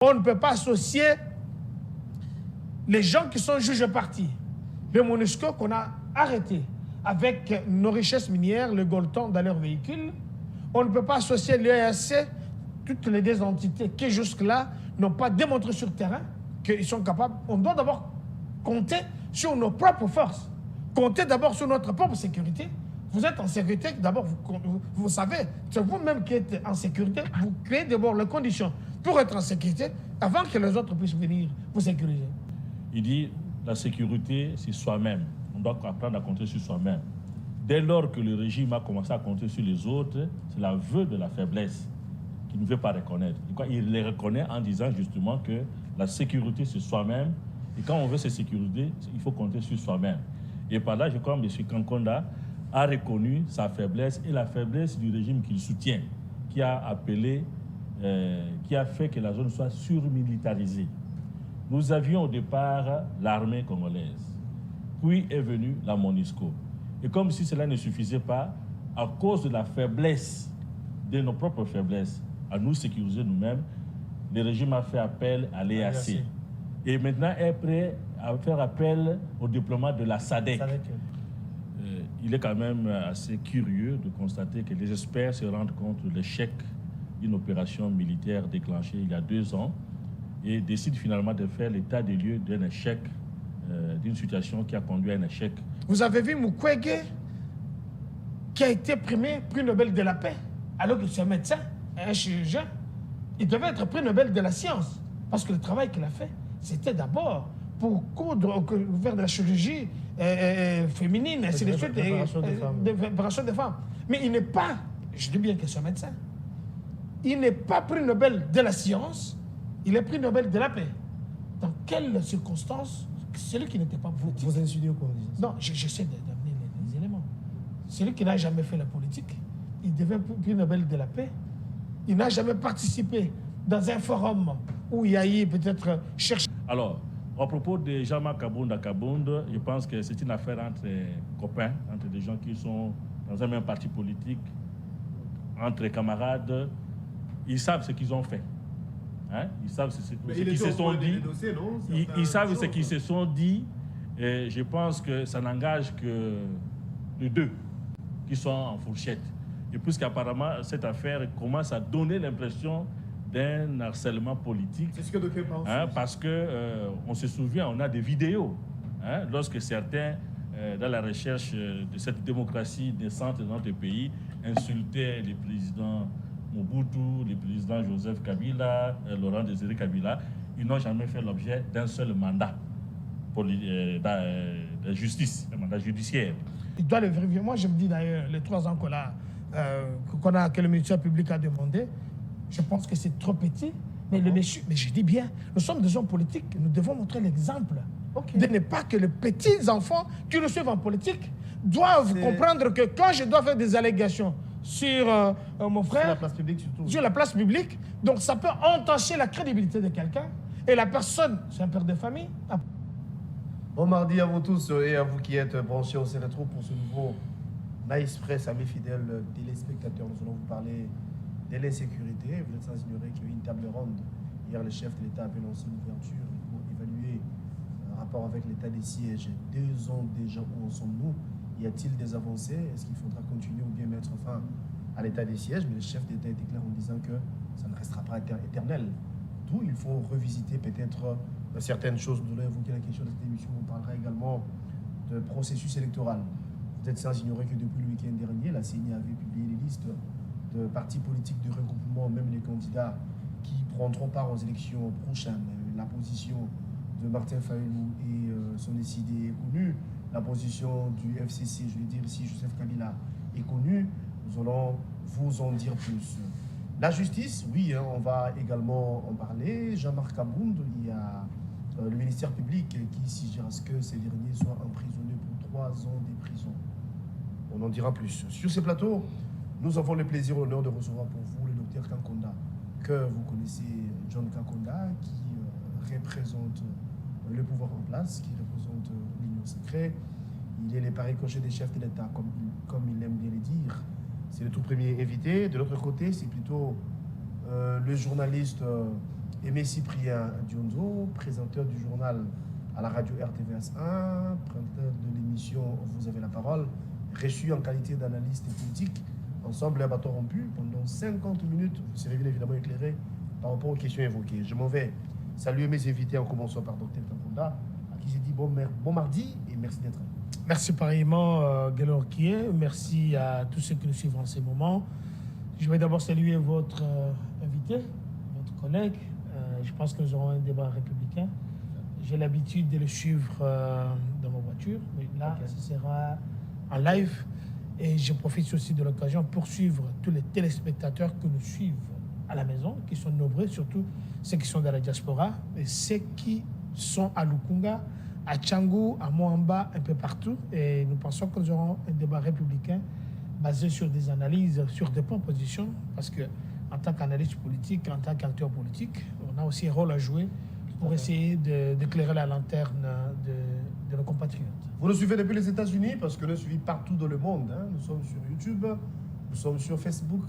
On ne peut pas associer les gens qui sont juges partis. Le MONUSCO qu'on a arrêté avec nos richesses minières, le coltan dans leurs véhicules. On ne peut pas associer l'EAC, toutes les deux entités qui jusque-là n'ont pas démontré sur le terrain qu'ils sont capables. On doit d'abord compter sur nos propres forces. Compter d'abord sur notre propre sécurité. Vous êtes en sécurité, d'abord, vous savez, c'est vous-même qui êtes en sécurité. Vous créez d'abord les conditions pour être en sécurité avant que les autres puissent venir vous sécuriser. Il dit la sécurité, c'est soi-même. On doit apprendre à compter sur soi-même. Dès lors que le régime a commencé à compter sur les autres, c'est l'aveu de la faiblesse qu'il ne veut pas reconnaître. Il les reconnaît en disant justement que la sécurité, c'est soi-même. Et quand on veut cette sécurité, il faut compter sur soi-même. Et par là, je crois que M. Kankonda a reconnu sa faiblesse et la faiblesse du régime qu'il soutient, qui a appelé, qui a fait que la zone soit surmilitarisée. Nous avions au départ l'armée congolaise, puis est venue la MONUSCO. Et comme si cela ne suffisait pas, à cause de la faiblesse, de nos propres faiblesses, à nous sécuriser nous-mêmes, le régime a fait appel à l'EAC. Et maintenant est prêt à faire appel au déploiement de la SADC. Il est quand même assez curieux de constater que les experts se rendent compte de l'échec d'une opération militaire déclenchée il y a 2 ans et décident finalement de faire l'état des lieux d'un échec, d'une situation qui a conduit à un échec. Vous avez vu Mukwege qui a été prix Nobel de la paix, alors que c'est un médecin, un chirurgien. Il devait être prix Nobel de la science, parce que le travail qu'il a fait, c'était d'abord pour faire de la chirurgie féminine, ainsi de suite, de préparation des femmes. Mais il n'est pas, je dis bien que c'est un médecin, il n'est pas prix Nobel de la science, il est prix Nobel de la paix. Dans quelles circonstances celui qui n'était pas politique? Vous insinuez quoi? Non, j'essaie d'amener les éléments. Celui qui n'a jamais fait la politique, il devient prix Nobel de la paix. Il n'a jamais participé dans un forum où il y a eu peut-être cherché. Alors, à propos de Jean-Marc Kabound, je pense que c'est une affaire entre copains, entre des gens qui sont dans un même parti politique, entre camarades. Ils savent ce qu'ils ont fait. Hein? Ils savent ce qu'ils se sont dit. Ils savent ce qu'ils se sont dit. Et je pense que ça n'engage que les deux qui sont en fourchette. Et puisqu'apparemment, cette affaire commence à donner l'impression d'un harcèlement politique. C'est ce que d'aucuns pensent. Hein, parce que on se souvient, on a des vidéos. Hein, lorsque certains, dans la recherche de cette démocratie naissante dans notre pays, insultaient les présidents Mobutu, les présidents Joseph Kabila, Laurent Désiré Kabila, ils n'ont jamais fait l'objet d'un seul mandat de justice, un mandat judiciaire. Il doit le vérifier. Moi, je me dis d'ailleurs, les 3 ans que le ministère public a demandé, je pense que c'est trop petit. Mais le monsieur, mais je dis bien, nous sommes des hommes politiques, nous devons montrer l'exemple. De ne pas que les petits enfants qui nous suivent en politique doivent comprendre que quand je dois faire des allégations sur mon frère, sur la place publique surtout. Sur la place publique, donc ça peut entacher la crédibilité de quelqu'un. Et la personne, c'est un père de famille. Bon mardi à vous tous et à vous qui êtes branchés au Sénétro pour ce nouveau Nice Press, amis fidèles téléspectateurs. Nous allons vous parler de l'insécurité. Vous êtes sans ignorer qu'il y a eu une table ronde. Hier, le chef de l'État avait lancé une ouverture pour évaluer un rapport avec l'état des sièges. 2 ans déjà, où en sommes-nous? Y a-t-il des avancées? Est-ce qu'il faudra continuer ou bien mettre fin à l'état des sièges? Mais le chef d'État était clair en disant que ça ne restera pas éternel. D'où il faut revisiter peut-être certaines choses. Nous allons évoquer la question de cette émission. On parlera également de processus électoral. Vous êtes sans ignorer que depuis le week-end dernier, la CENI avait publié les listes de partis politiques de regroupement, même les candidats qui prendront part aux élections prochaines. La position de Martin Fayulu et son décidé est connue. La position du FCC, je vais dire ici, Joseph Kabila, est connue. Nous allons vous en dire plus. La justice, oui, hein, on va également en parler. Jean-Marc Kabound, il y a le ministère public qui exigera à ce que ces derniers soient emprisonnés pour 3 ans de prison. On en dira plus. Sur ces plateaux, nous avons le plaisir et l'honneur de recevoir pour vous le docteur Kankonda, que vous connaissez, John Kankonda, qui représente le pouvoir en place, qui représente l'Union secrète. Il est le pari-cocher des chefs de l'État, comme il aime bien le dire. C'est le tout premier invité. De l'autre côté, c'est plutôt le journaliste Aimé Cyprien Dionzo, présenteur du journal à la radio RTVS 1, présentateur de l'émission Vous avez la parole, reçu en qualité d'analyste politique. Ensemble, un bâton rompu pendant 50 minutes. Vous serez bien évidemment éclairé par rapport aux questions évoquées. Je m'en vais saluer mes invités en commençant par Dr Tamponda, à qui j'ai dit bon mardi et merci d'être là. Merci pareillement, Guélor Kié. Merci à tous ceux qui nous suivent en ces moments. Je vais d'abord saluer votre invité, votre collègue. Je pense que nous aurons un débat républicain. J'ai l'habitude de le suivre dans ma voiture, mais là, ce sera en live. Et je profite aussi de l'occasion pour suivre tous les téléspectateurs que nous suivent à la maison, qui sont nombreux, surtout ceux qui sont dans la diaspora, et ceux qui sont à Lukunga, à Tchangou, à Moamba, un peu partout. Et nous pensons que nous aurons un débat républicain basé sur des analyses, sur des propositions, parce que en tant qu'analyste politique, en tant qu'acteur politique, on a aussi un rôle à jouer pour essayer d'éclairer la lanterne de nos compatriotes. Vous nous suivez depuis les États-Unis parce que nous suivons partout dans le monde. Hein. Nous sommes sur YouTube, nous sommes sur Facebook.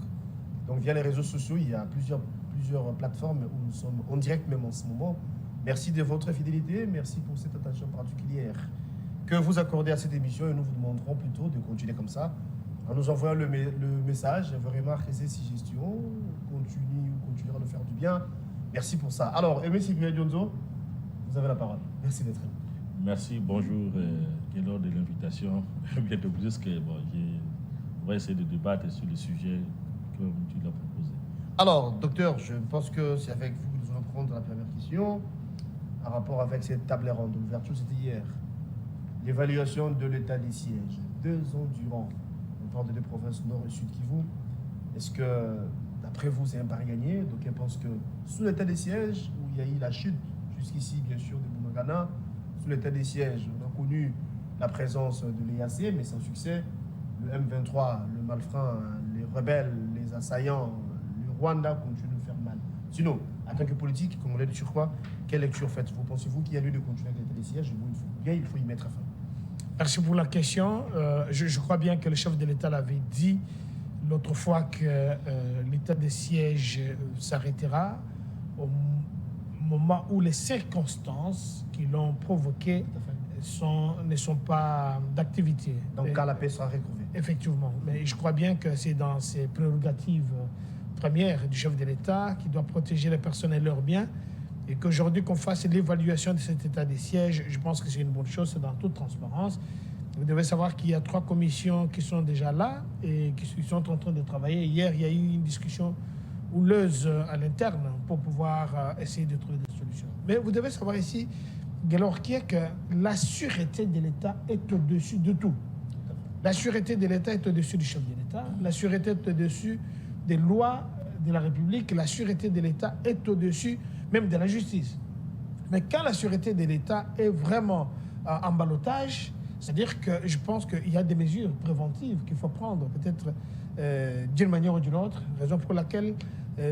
Donc via les réseaux sociaux, il y a plusieurs plateformes où nous sommes en direct même en ce moment. Merci de votre fidélité, merci pour cette attention particulière que vous accordez à cette émission et nous vous demanderons plutôt de continuer comme ça en nous envoyant le message, vos remarques et ses suggestions. Continuera de faire du bien. Merci pour ça. Alors, Aimé Cyprien Dionzo, vous avez la parole. Merci d'être là. Merci, bonjour, Guélor, de l'invitation. Bien de plus que on va essayer de débattre sur le sujet comme tu l'as proposé. Alors, docteur, je pense que c'est avec vous que nous allons prendre la première question. En rapport avec cette table ronde d'ouverture, c'était hier. L'évaluation de l'état des sièges. 2 ans durant, on parle de 2 provinces nord et sud Kivu. Est-ce que, d'après vous, c'est un pari gagné? Donc, on pense que sous l'état des sièges, où il y a eu la chute, jusqu'ici, bien sûr, de Boumagana, sous l'état des sièges, on a connu la présence de l'EAC, mais sans succès. Le M23, le Malfrant, les rebelles, les assaillants, le Rwanda continuent de faire mal. Sinon, en tant que politique, comme on l'a dit sur quoi, quelle lecture faites-vous? Pensez-vous qu'il y a lieu de continuer avec l'état des sièges? Il faut y mettre fin. Merci pour la question. Je crois bien que le chef de l'État l'avait dit l'autre fois que l'état des sièges s'arrêtera au moment où les circonstances qui l'ont provoqué ne sont pas d'activité. Donc, quand la paix sera retrouvée. Effectivement. Mais je crois bien que c'est dans ses prérogatives premières du chef de l'État qui doit protéger les personnes et leurs biens. Et qu'aujourd'hui, qu'on fasse l'évaluation de cet état des sièges, je pense que c'est une bonne chose, c'est dans toute transparence. Vous devez savoir qu'il y a 3 commissions qui sont déjà là et qui sont en train de travailler. Hier, il y a eu une discussion houleuse à l'interne pour pouvoir essayer de trouver des solutions. Mais vous devez savoir ici, Guélor, que la sûreté de l'État est au-dessus de tout. La sûreté de l'État est au-dessus du chef de l'État. La sûreté est au-dessus des lois de la République. La sûreté de l'État est au-dessus même de la justice. Mais quand la sûreté de l'État est vraiment en ballottage, c'est-à-dire que je pense qu'il y a des mesures préventives qu'il faut prendre, peut-être d'une manière ou d'une autre, raison pour laquelle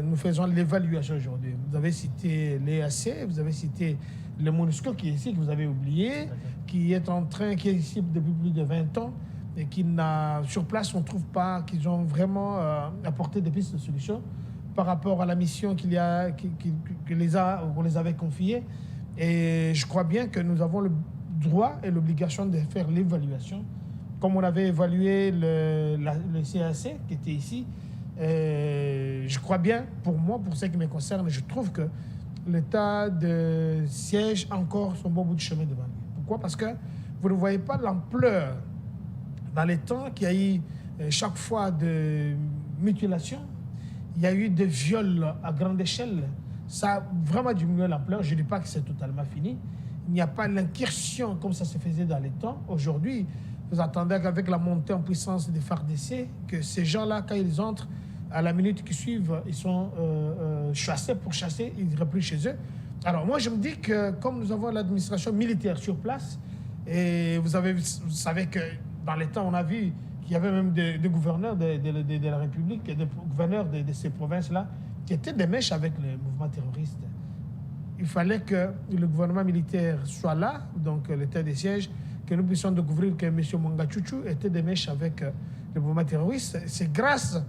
nous faisons l'évaluation aujourd'hui. Vous avez cité l'EAC, vous avez cité le MONUSCO qui est ici, que vous avez oublié, qui est ici depuis plus de 20 ans, et qui n'a, sur place, on ne trouve pas qu'ils ont vraiment apporté des pistes de solutions par rapport à la mission qu'on les avait confiée. Et je crois bien que nous avons le droit et l'obligation de faire l'évaluation. Comme on avait évalué le CAC qui était ici, je crois bien, pour moi, pour ce qui me concerne, je trouve que l'état de siège a encore son bon bout de chemin devant lui. Pourquoi? Parce que vous ne voyez pas l'ampleur dans les temps qu'il y a eu chaque fois de mutilation. Il y a eu des viols à grande échelle. Ça a vraiment diminué l'ampleur. Je ne dis pas que c'est totalement fini. Il n'y a pas l'incursion comme ça se faisait dans les temps. Aujourd'hui, vous attendez qu'avec la montée en puissance des FARDC, que ces gens-là, quand ils entrent, à la minute qui suivent, ils sont chassés pour chasser, ils ne rentrent plus chez eux. Alors moi, je me dis que comme nous avons l'administration militaire sur place, et vous savez que dans les temps, on a vu qu'il y avait même des gouverneurs de la République, des gouverneurs de ces provinces-là, qui étaient des mèches avec le mouvement terroriste. Il fallait que le gouvernement militaire soit là, donc l'état des sièges, que nous puissions découvrir que M. Mangachouchou était des mèches avec le mouvement terroriste. C'est grâce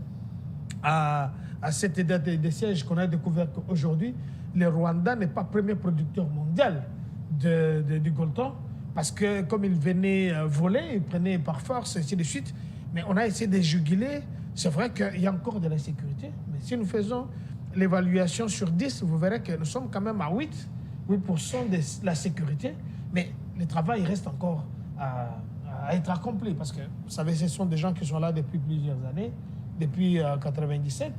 à à cette date de siège qu'on a découvert qu'aujourd'hui, le Rwanda n'est pas premier producteur mondial du coltan, parce que comme il venait voler, il prenait par force, et ainsi de suite. Mais on a essayé de juguler. C'est vrai qu'il y a encore de l'insécurité, mais si nous faisons l'évaluation sur 10, vous verrez que nous sommes quand même à 8% de la sécurité, mais le travail reste encore à être accompli, parce que, vous savez, ce sont des gens qui sont là depuis plusieurs années, depuis 97,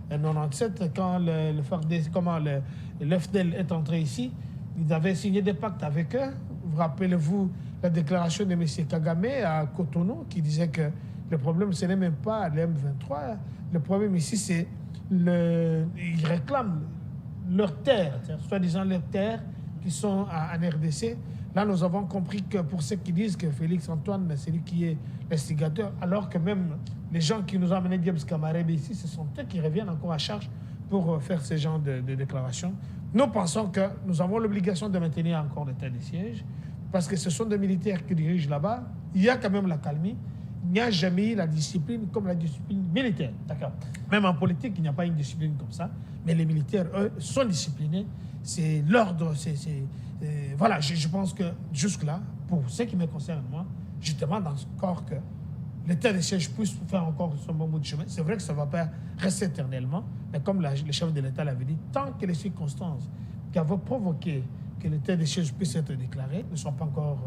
97, quand le FDL est entré ici, ils avaient signé des pactes avec eux. Vous rappelez-vous la déclaration de M. Kagame à Cotonou, qui disait que le problème, ce n'est même pas le M23, le problème ici, c'est ils réclament leurs terres, soi-disant leurs terres qui sont en RDC. Là, nous avons compris que pour ceux qui disent que Félix Antoine, c'est lui qui est l'instigateur, alors que même les gens qui nous ont amené Diabs Kamarebe ici, ce sont eux qui reviennent encore à charge pour faire ce genre de déclarations. Nous pensons que nous avons l'obligation de maintenir encore l'état de siège, parce que ce sont des militaires qui dirigent là-bas. Il y a quand même la calmie. Il n'y a jamais eu la discipline comme la discipline militaire. D'accord. Même en politique, il n'y a pas une discipline comme ça. Mais les militaires, eux, sont disciplinés. C'est l'ordre. Voilà, je pense que jusque-là, pour ce qui me concerne, moi, je demande encore que l'état de siège puisse faire encore son bon bout de chemin. C'est vrai que ça ne va pas rester éternellement, mais comme le chef de l'État l'avait dit, tant que les circonstances qui avaient provoqué que l'état de siège puisse être déclaré ne sont pas encore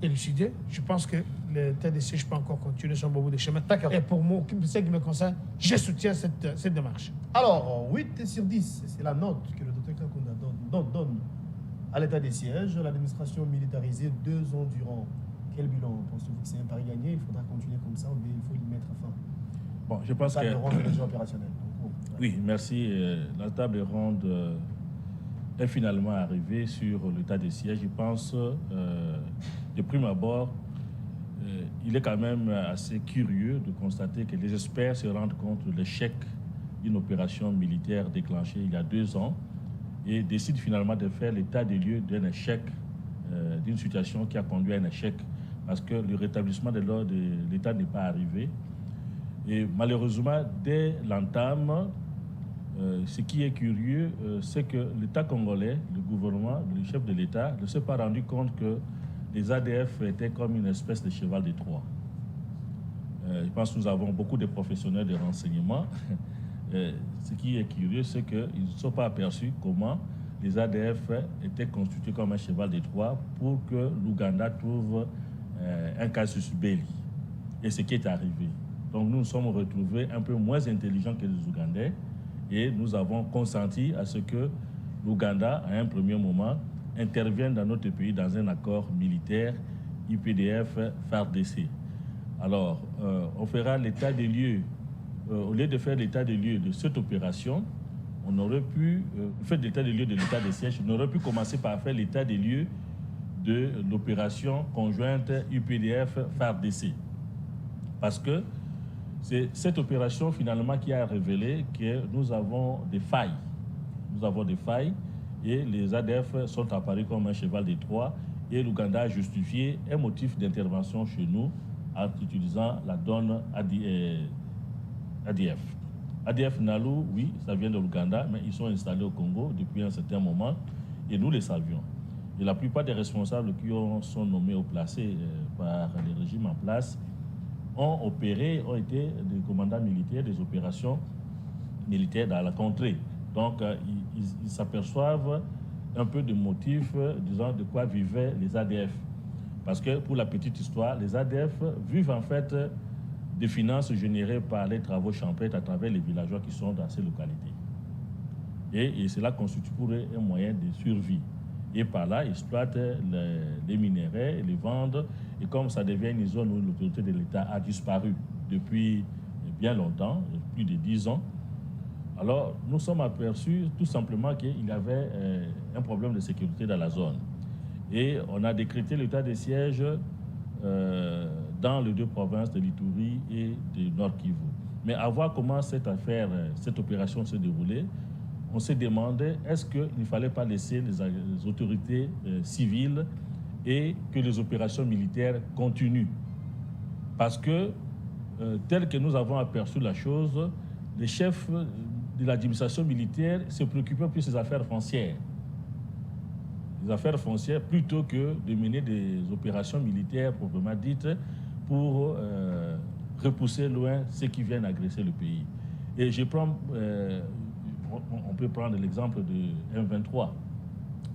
élucidées, je pense que l'état de siège peut encore continuer son bon bout de chemin. D'accord. Et pour moi, ce qui me concerne, je soutiens cette démarche. Alors, 8 sur 10, c'est la note que le docteur Kakunda donne à l'état des sièges, l'administration militarisée 2 ans durant. Quel bilan pensez-vous que c'est un pari gagné? Il faudra continuer comme ça ou bien il faut y mettre fin? Bon, je pense La table que... ronde est déjà opérationnelle. Oui, merci. La table ronde est finalement arrivée sur l'état des sièges. Je pense, de prime abord, il est quand même assez curieux de constater que les experts se rendent compte de l'échec d'une opération militaire déclenchée il y a 2 ans et décident finalement de faire l'état des lieux d'un échec, d'une situation qui a conduit à un échec, parce que le rétablissement de l'ordre de l'État n'est pas arrivé. Et malheureusement, dès l'entame, ce qui est curieux, c'est que l'État congolais, le gouvernement, le chef de l'État, ne s'est pas rendu compte que les ADF étaient comme une espèce de cheval de Troie. Je pense que nous avons beaucoup de professionnels de renseignement. Ce qui est curieux, c'est qu'ils ne sont pas aperçus comment les ADF étaient constitués comme un cheval de Troie pour que l'Ouganda trouve un casus belli. Et ce qui est arrivé. Donc nous nous sommes retrouvés un peu moins intelligents que les Ougandais et nous avons consenti à ce que l'Ouganda, à un premier moment, intervienne dans notre pays dans un accord militaire IPDF-FARDC. Alors, on fera l'état des lieux. Au lieu de faire l'état des lieux de cette opération, on aurait pu faire l'état des lieux de l'état des sièges. On aurait pu commencer par faire l'état des lieux de l'opération conjointe UPDF-FARDC. Parce que c'est cette opération finalement qui a révélé que nous avons des failles. Nous avons des failles et les ADF sont apparus comme un cheval de Troie et l'Ouganda a justifié un motif d'intervention chez nous en utilisant la donne ADF. ADF Nalu, oui, ça vient de l'Ouganda, mais ils sont installés au Congo depuis un certain moment et nous les savions. Et la plupart des responsables qui sont nommés ou placés par les régimes en place ont opéré, ont été des commandants militaires des opérations militaires dans la contrée. Donc, ils s'aperçoivent un peu de motifs, disant de quoi vivaient les ADF. Parce que, pour la petite histoire, les ADF vivent en fait des finances générées par les travaux champêtres à travers les villageois qui sont dans ces localités. Et cela constitue pour eux un moyen de survie. Et par là, ils exploitent les minéraux, les vendent. Et comme ça devient une zone où l'autorité de l'État a disparu depuis bien longtemps, plus de 10 ans, alors nous sommes aperçus tout simplement qu'il y avait un problème de sécurité dans la zone. Et on a décrété l'état de siège dans les 2 provinces de l'Ituri et de Nord Kivu. Mais à voir comment cette affaire, cette opération se déroulait, on s'est demandé est-ce qu'il ne fallait pas laisser les autorités civiles et que les opérations militaires continuent. Parce que, tel que nous avons aperçu la chose, les chefs de l'administration militaire se préoccupaient plus des affaires foncières. Les affaires foncières plutôt que de mener des opérations militaires proprement dites pour repousser loin ceux qui viennent agresser le pays. Et je prends, on peut prendre l'exemple de M23.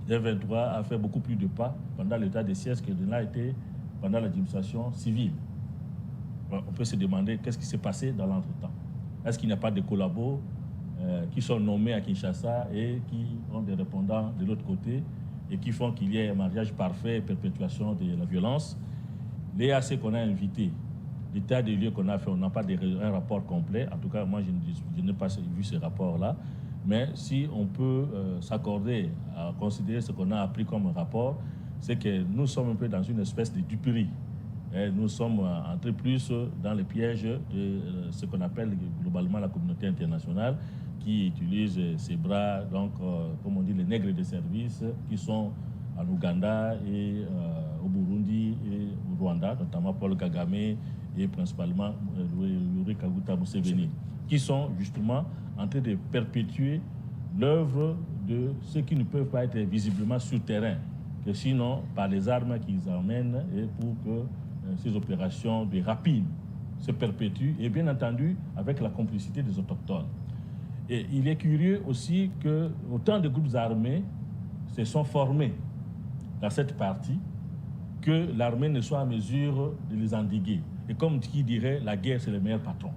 M23 a fait beaucoup plus de pas pendant l'état de siège que de l'a été pendant l'administration civile. On peut se demander qu'est-ce qui s'est passé dans l'entretemps. Est-ce qu'il n'y a pas de collabos qui sont nommés à Kinshasa et qui ont des répondants de l'autre côté et qui font qu'il y ait un mariage parfait et perpétuation de la violence? Les AC qu'on a invités, l'état des lieux qu'on a fait, on n'a pas un rapport complet. En tout cas, moi, je n'ai pas vu ce rapport-là. Mais si on peut s'accorder à considérer ce qu'on a appris comme un rapport, c'est que nous sommes un peu dans une espèce de duperie. Nous sommes entrés plus dans les pièges de ce qu'on appelle globalement la communauté internationale, qui utilise ses bras, donc, comme on dit, les nègres de service, qui sont en Ouganda et au Burundi et au Rwanda, notamment Paul Kagame et principalement Yoweri Kaguta Museveni, qui sont justement en train de perpétuer l'œuvre de ceux qui ne peuvent pas être visiblement sur terrain, que sinon par les armes qu'ils emmènent et pour que ces opérations de rapine se perpétuent, et bien entendu avec la complicité des autochtones. Et il est curieux aussi que autant de groupes armés se sont formés dans cette partie que l'armée ne soit en mesure de les endiguer. Et comme qui dirait, la guerre c'est le meilleur patron.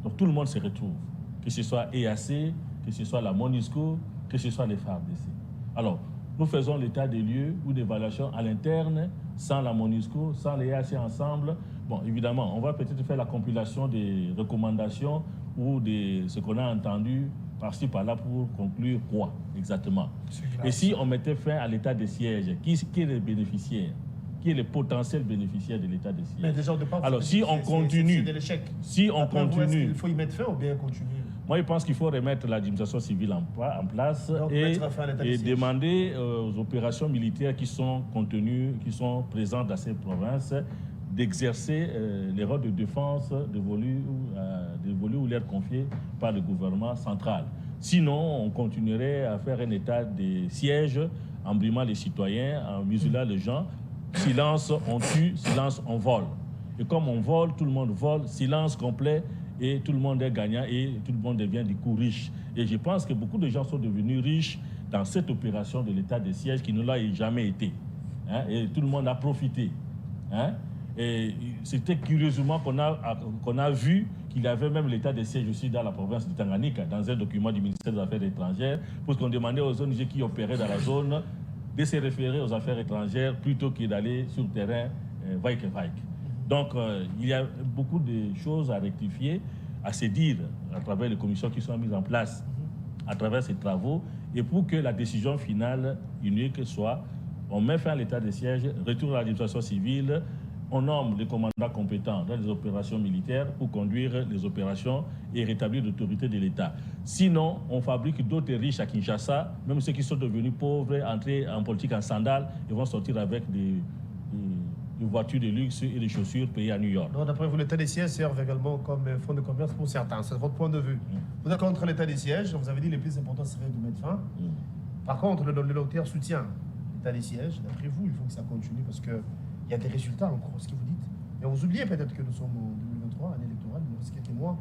Donc tout le monde se retrouve, que ce soit EAC, que ce soit la MONUSCO, que ce soit les FARDC. Alors, nous faisons l'état des lieux ou d'évaluation à l'interne, sans la MONUSCO, sans les EAC ensemble. Bon, évidemment, on va peut-être faire la compilation des recommandations ou de ce qu'on a entendu par-ci, par-là pour conclure quoi exactement. Et si on mettait fin à l'état de siège, qui est le bénéficiaire? Qui est le potentiel bénéficiaire de l'état de siège? Mais déjà, alors, si on continue, si on continue, il faut y mettre fin ou bien continuer? Moi, je pense qu'il faut remettre l'administration civile en place. Donc, et demander aux opérations militaires qui sont contenues, qui sont présentes dans ces provinces, d'exercer les rôles de défense dévolus ou leur confiés par le gouvernement central. Sinon, on continuerait à faire un état de siège en brimant les citoyens, en muselant les gens. Silence, on tue, silence, on vole. Et comme on vole, tout le monde vole, silence complet, et tout le monde est gagnant et tout le monde devient du coup riche. Et je pense que beaucoup de gens sont devenus riches dans cette opération de l'état de siège qui ne l'a jamais été. Hein? Et tout le monde a profité. Hein? Et c'était curieusement qu'on a vu qu'il y avait même l'état de siège aussi dans la province de Tanganyika, dans un document du ministère des Affaires étrangères, parce qu'on demandait aux ONG qui opéraient dans la zone de se référer aux affaires étrangères plutôt que d'aller sur le terrain vaille-que-vaille. Donc, il y a beaucoup de choses à rectifier, à se dire à travers les commissions qui sont mises en place, à travers ces travaux, et pour que la décision finale unique soit, on met fin à l'état de siège, retour à l'administration civile, on nomme les commandants compétents dans les opérations militaires pour conduire les opérations et rétablir l'autorité de l'État. Sinon, on fabrique d'autres riches à Kinshasa, même ceux qui sont devenus pauvres, entrés en politique en sandales, ils vont sortir avec des voitures de luxe et des chaussures payées à New York. D'après vous, l'état des sièges serve également comme fonds de commerce pour certains. C'est votre point de vue. Vous êtes contre l'état des sièges, vous avez dit le plus important serait de mettre fin. Par contre, le docteur soutient l'état des sièges. D'après vous, il faut que ça continue parce qu'il y a des résultats encore, ce que vous dites. Mais vous oubliez peut-être que nous sommes en 2023, année électorale, il nous reste quelques mois.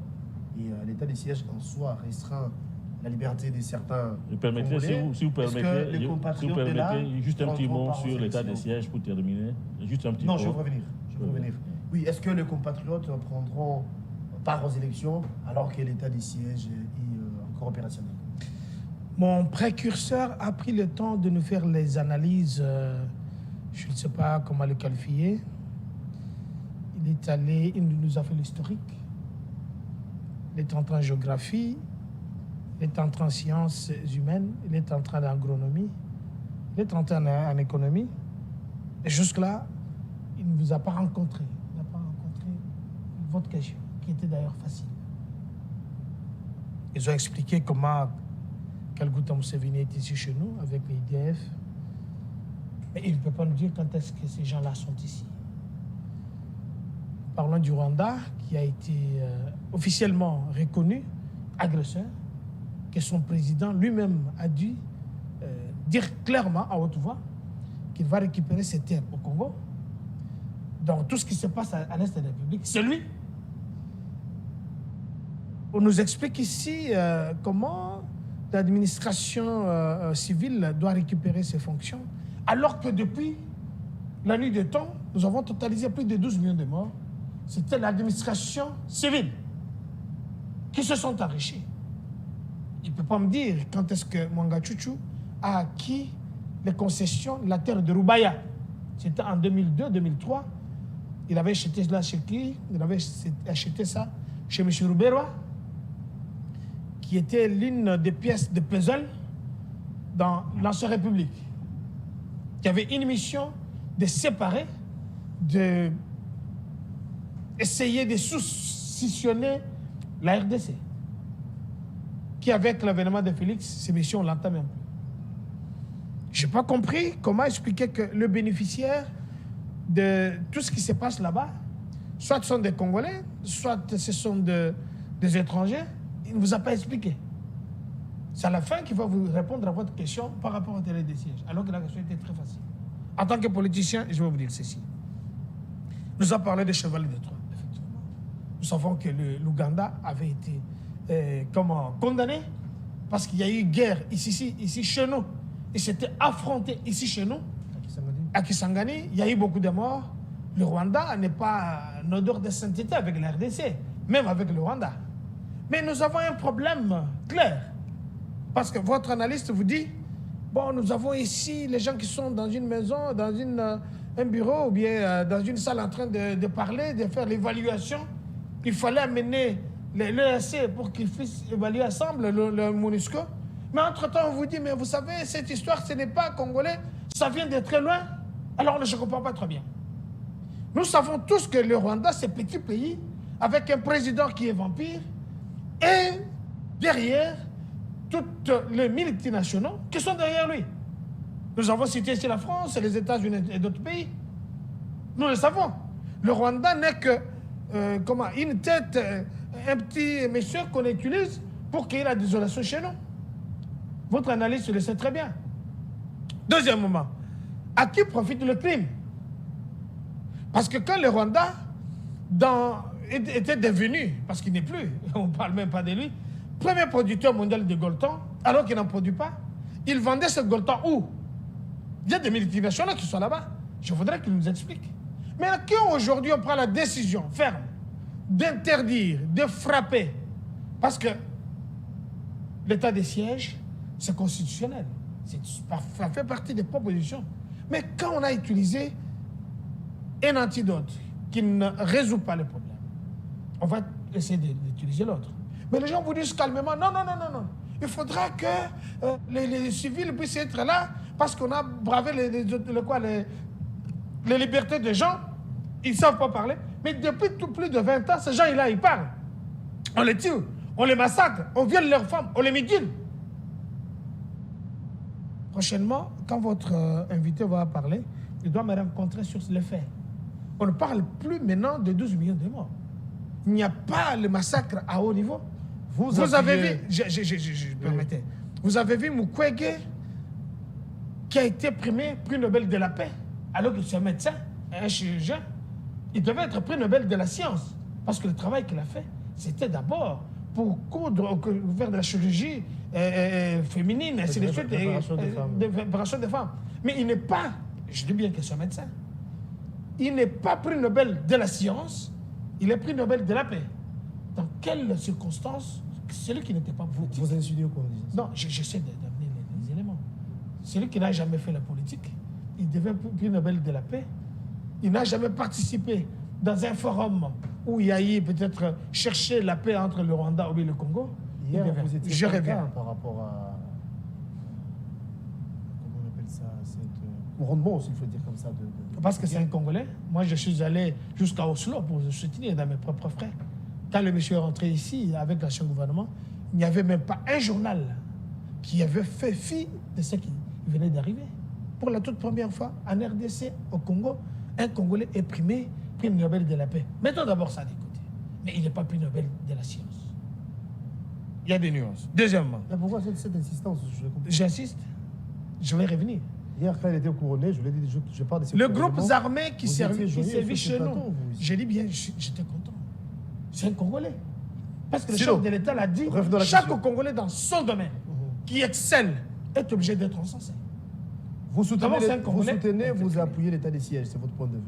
Et l'état des sièges en soi restreint la liberté de certains. Si vous permettez, juste un petit mot sur l'état des sièges pour terminer. Juste un petit non, je vais revenir. Oui, est-ce que les compatriotes prendront part aux élections alors que l'état des sièges est encore opérationnel? Mon précurseur a pris le temps de nous faire les analyses, je ne sais pas comment le qualifier. Il nous a fait l'historique. Il est entré en géographie, il est entré en sciences humaines, il est entré en agronomie, il est entré en économie. Et jusque-là, il ne vous a pas rencontré. Il n'a pas rencontré votre question, qui était d'ailleurs facile. Ils ont expliqué comment Kaguta Museveni est ici chez nous, avec l'IDF. Mais il ne peut pas nous dire quand est-ce que ces gens-là sont ici. Parlons du Rwanda, qui a été officiellement reconnu agresseur que son président lui-même a dû dire clairement à haute voix qu'il va récupérer ses terres au Congo. Donc tout ce qui se passe à l'Est de la République, c'est lui. On nous explique ici comment l'administration civile doit récupérer ses fonctions, alors que depuis la nuit des temps, nous avons totalisé plus de 12 millions de morts. C'était l'administration civile qui se sont enrichis. Il ne peut pas me dire quand est-ce que Mwanga Chuchu a acquis les concessions de la terre de Rubaya. C'était en 2002-2003. Il avait acheté cela chez qui? Il avait acheté ça chez M. Ruberwa, qui était l'une des pièces de puzzle dans l'ancienne République, qui avait une mission de séparer, d'essayer de scissionner la RDC, qui avec l'avènement de Félix, ces missions l'entament un peu. Je n'ai pas compris comment expliquer que le bénéficiaire de tout ce qui se passe là-bas, soit ce sont des Congolais, soit ce sont des étrangers. Il ne vous a pas expliqué. C'est à la fin qu'il va vous répondre à votre question par rapport au terrain des sièges, alors que la question était très facile. En tant que politicien, je vais vous dire ceci. Nous avons parlé de Chevalier de Troyes, effectivement. Nous savons que l'Ouganda avait été condamné parce qu'il y a eu guerre ici chez nous. Il s'était affronté ici chez nous, à Kisangani. Il y a eu beaucoup de morts. Le Rwanda n'est pas en odeur de sainteté avec la RDC, même avec le Rwanda. Mais nous avons un problème clair. Parce que votre analyste vous dit, bon, nous avons ici les gens qui sont dans une maison, dans un bureau, ou bien dans une salle en train de parler, de faire l'évaluation. Il fallait amener l'EAC pour qu'ils puissent évaluer ensemble le MONUSCO. Mais entre-temps, on vous dit, mais vous savez, cette histoire, ce n'est pas congolais, ça vient de très loin. Alors, je ne comprends pas très bien. Nous savons tous que le Rwanda, c'est un petit pays, avec un président qui est vampire, et derrière, toutes les multinationaux qui sont derrière lui. Nous avons cité ici la France, les États-Unis et d'autres pays. Nous le savons. Le Rwanda n'est que une tête, un petit monsieur qu'on utilise pour qu'il y ait la désolation chez nous. Votre analyse le sait très bien. Deuxièmement, à qui profite le crime? Parce que quand le Rwanda était devenu, parce qu'il n'est plus, on ne parle même pas de lui, premier producteur mondial de Golton, alors qu'il n'en produit pas, il vendait ce Golton où? Il y a des multinationales qui sont là-bas. Je voudrais qu'ils nous expliquent. Mais quand aujourd'hui on prend la décision ferme d'interdire, de frapper, parce que l'état des sièges, c'est constitutionnel. Ça fait partie des propositions. Mais quand on a utilisé un antidote qui ne résout pas le problème, on va essayer d'utiliser l'autre. Mais les gens vous disent calmement, non. Il faudra que les civils puissent être là parce qu'on a bravé les libertés des gens. Ils ne savent pas parler. Mais depuis plus de 20 ans, ces gens-là, ils parlent. On les tue, on les massacre, on viole leurs femmes, on les mutile. Prochainement, quand votre invité va parler, il doit me rencontrer sur les faits. On ne parle plus maintenant de 12 millions de morts. Il n'y a pas le massacre à haut niveau. Vous avez vu, permettez, vous avez vu Mukwege qui a été prix Nobel de la paix, alors que c'est un médecin, un chirurgien. Il devait être prix Nobel de la science, parce que le travail qu'il a fait, c'était d'abord pour faire de la chirurgie féminine, ainsi de suite, de préparation des femmes. Mais il n'est pas, je dis bien que c'est un médecin, il n'est pas prix Nobel de la science, il est prix Nobel de la paix. Dans quelles circonstances celui qui n'était pas politique? Vous insinuez quoi? Non, j'essaie d'amener les éléments. Celui qui n'a jamais fait la politique, il devient prix Nobel de la paix. Il n'a jamais participé dans un forum où il y a eu peut-être chercher la paix entre le Rwanda et le Congo. Hier, vous étiez je reviens par rapport à... Comment on appelle ça? Couronnement, s'il faut dire comme ça. Parce que c'est un Congolais. Moi, je suis allé jusqu'à Oslo pour le soutenir dans mes propres frais. Quand le monsieur est rentré ici avec l'ancien gouvernement, il n'y avait même pas un journal qui avait fait fi de ce qui venait d'arriver. Pour la toute première fois, en RDC, au Congo, un Congolais est prix Nobel de la paix. Mettons d'abord ça de côté. Mais il n'est pas prix Nobel de la science. Il y a des nuances. Deuxièmement, Mais pourquoi cette insistance? j'insiste, je vais revenir. Hier, quand il était couronné, je lui ai dit, je parle de ces Le groupe gouvernements. armé qui Vous servit étiez joyeux chez sur ce nous, plateau, vous. j'ai dit bien, j'étais content. C'est un Congolais. Parce que le Sinon, chef de l'État l'a dit, revenons à la chaque question. Congolais dans son domaine qui excelle est obligé d'être encensé. Vous soutenez, D'abord, c'est un Congolais. vous appuyez l'état des sièges, c'est votre point de vue.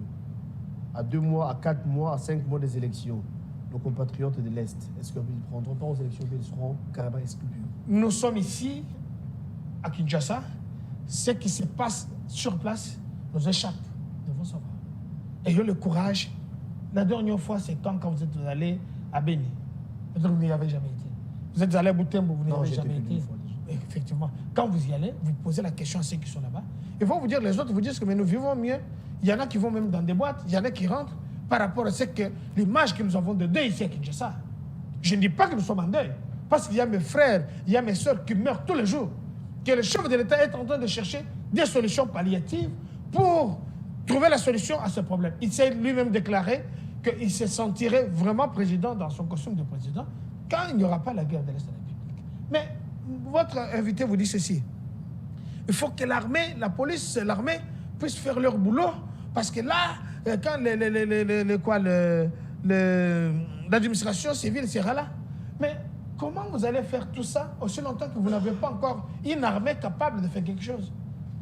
À 2 mois, à 4 mois, à 5 mois des élections, nos compatriotes de l'Est, est-ce qu'ils ne prendront pas aux élections, mais ils seront carrément exclus? Nous sommes ici, à Kinshasa. Ce qui se passe sur place nous échappe. Nous devons savoir. Ayons le courage. La dernière fois, c'est quand vous êtes allé à Béni. Peut-être que vous n'y avez jamais été. Vous êtes allé à Boutembo, vous n'y Non, avez j'ai jamais été été. qu'une fois déjà. Effectivement. Quand vous y allez, vous posez la question à ceux qui sont là-bas. Ils vont vous dire, les autres vous disent que mais nous vivons mieux. Il y en a qui vont même dans des boîtes, il y en a qui rentrent par rapport à ce que l'image que nous avons de deuil ici à Kinshasa. Je ne dis pas que nous sommes en deuil, parce qu'il y a mes frères, il y a mes soeurs qui meurent tous les jours. Que le chef de l'État est en train de chercher des solutions palliatives pour trouver la solution à ce problème. Il s'est lui-même déclaré qu'il se sentirait vraiment président dans son costume de président quand il n'y aura pas la guerre de l'Est de la République. Mais votre invité vous dit ceci. Il faut que l'armée, la police, l'armée puissent faire leur boulot parce que là, quand l'administration civile sera là. Mais comment vous allez faire tout ça aussi longtemps que vous n'avez pas encore une armée capable de faire quelque chose?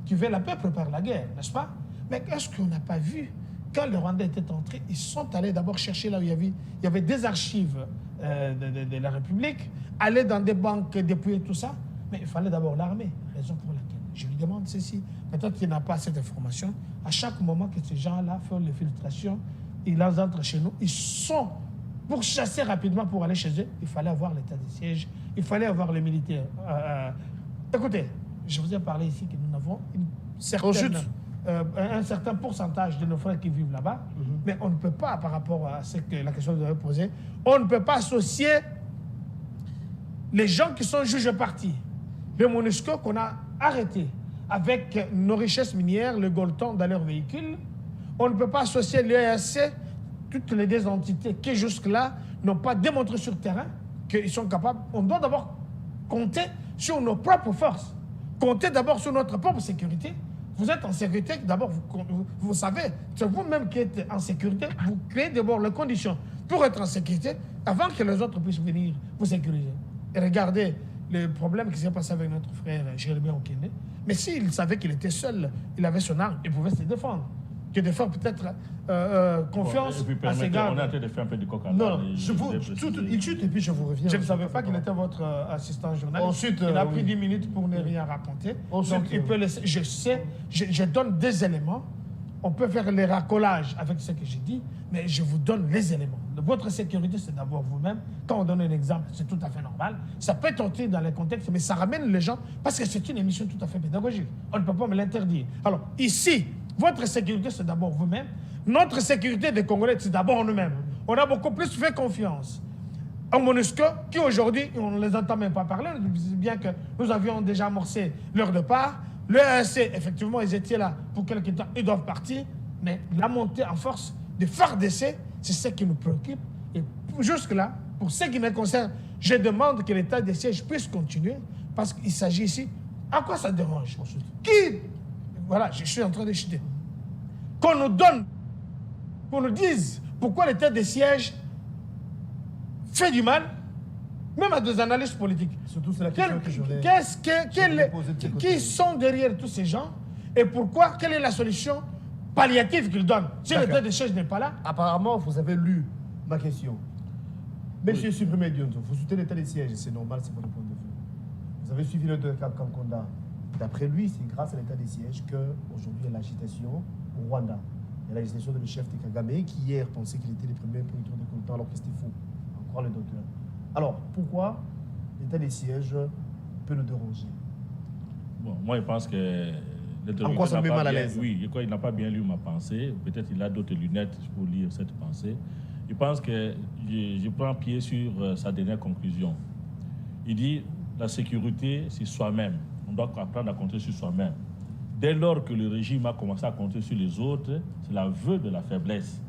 Qui veut la paix prépare la guerre, n'est-ce pas? Mais est-ce qu'on n'a pas vu, quand le Rwandais était entré, ils sont allés d'abord chercher là où il y avait des archives de la République, aller dans des banques, dépouiller tout ça. Mais il fallait d'abord l'armée, raison pour laquelle je lui demande ceci. Peut-être qu'il n'a pas cette information. À chaque moment que ces gens-là font l'infiltration, ils entrent chez nous, ils sont pour chasser rapidement, pour aller chez eux, il fallait avoir l'état de siège, il fallait avoir les militaires. Écoutez, je vous ai parlé ici que nous avons un certain pourcentage de nos frères qui vivent là-bas, mais on ne peut pas, par rapport à ce que la question que vous avez posée, on ne peut pas associer les gens qui sont juges partis, le MONUSCO qu'on a arrêté avec nos richesses minières, le Golton dans leurs véhicules, on ne peut pas associer l'EAC, toutes les deux entités qui jusque-là n'ont pas démontré sur le terrain qu'ils sont capables. On doit d'abord compter sur nos propres forces, compter d'abord sur notre propre sécurité. Vous êtes en sécurité, d'abord, vous savez, c'est vous-même qui êtes en sécurité, vous créez d'abord les conditions pour être en sécurité avant que les autres puissent venir vous sécuriser. Et regardez le problème qui s'est passé avec notre frère Jérémie Okene. Mais s'il savait qu'il était seul, il avait son arme, il pouvait se défendre. Que de faire peut-être confiance à ces gars. On est en train de faire un peu de coca. Non, il chute et puis je vous reviens. Je ne savais pas qu'il était votre assistant journaliste. Ensuite, il a pris 10 minutes pour ne rien raconter. Ensuite, donc il peut laisser. Je sais, je donne des éléments. On peut faire les racolages avec ce que j'ai dit, mais je vous donne les éléments. Votre sécurité, c'est d'abord vous-même. Quand on donne un exemple, c'est tout à fait normal. Ça peut tenter dans les contextes, mais ça ramène les gens parce que c'est une émission tout à fait pédagogique. On ne peut pas me l'interdire. Alors, ici, votre sécurité, c'est d'abord vous-même. Notre sécurité des Congolais, c'est d'abord nous-mêmes. On a beaucoup plus fait confiance au MONUSCO qui aujourd'hui, on ne les entend même pas parler, bien que nous avions déjà amorcé leur départ. Le EAC, effectivement, ils étaient là pour quelque temps, ils doivent partir, mais la montée en force de FARDC, c'est ce qui nous préoccupe. Et jusque-là, pour ce qui me concerne, je demande que l'état des sièges puisse continuer, parce qu'il s'agit ici. À quoi ça dérange? Qui? Voilà, je suis en train de chuter. Qu'on nous donne, qu'on nous dise pourquoi l'état des sièges fait du mal, même à des analystes politiques. Surtout, c'est la question que je voulais qui sont derrière tous ces gens et pourquoi, quelle est la solution palliative qu'ils donnent? Si l'état des sièges n'est pas là. Apparemment, vous avez lu ma question. Monsieur Supprimé Dionto, vous soutenez l'état des sièges, c'est normal, c'est votre point de vue. Vous avez suivi le Cap Kankonda. D'après lui, c'est grâce à l'état des sièges qu'aujourd'hui il y a l'agitation au Rwanda. Il y a l'agitation de le chef de Kagame qui hier pensait qu'il était le premier producteur de coltan alors que c'était faux. On croit le docteur. Alors, pourquoi l'état des sièges peut nous déranger? Bon, moi, je pense que... En quoi ça me met mal à l'aise? Oui, je crois qu'il n'a pas bien lu ma pensée. Peut-être qu'il a d'autres lunettes pour lire cette pensée. Je pense que je prends pied sur sa dernière conclusion. Il dit, la sécurité, c'est soi-même. On doit apprendre à compter sur soi-même. Dès lors que le régime a commencé à compter sur les autres, c'est l'aveu de la faiblesse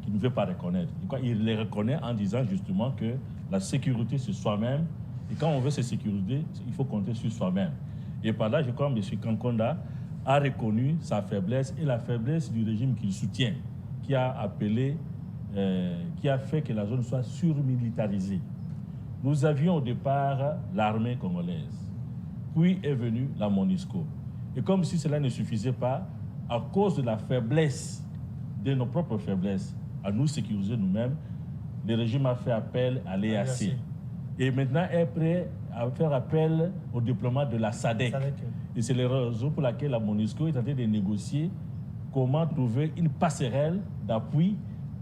qu'il ne veut pas reconnaître. Il les reconnaît en disant justement que la sécurité, c'est soi-même Et quand on veut se sécuriser, il faut compter sur soi-même. Et par là, je crois que M. Kankonda a reconnu sa faiblesse et la faiblesse du régime qu'il soutient, qui a appelé, qui a fait que la zone soit surmilitarisée. Nous avions au départ l'armée congolaise, puis est venue la MONUSCO. Et comme si cela ne suffisait pas, à cause de la faiblesse, de nos propres faiblesses, à nous sécuriser nous-mêmes, le régime a fait appel à l'EAC. Et maintenant est prêt à faire appel au déploiement de la SADC. Et c'est la raison pour laquelle la MONUSCO est en train de négocier comment trouver une passerelle d'appui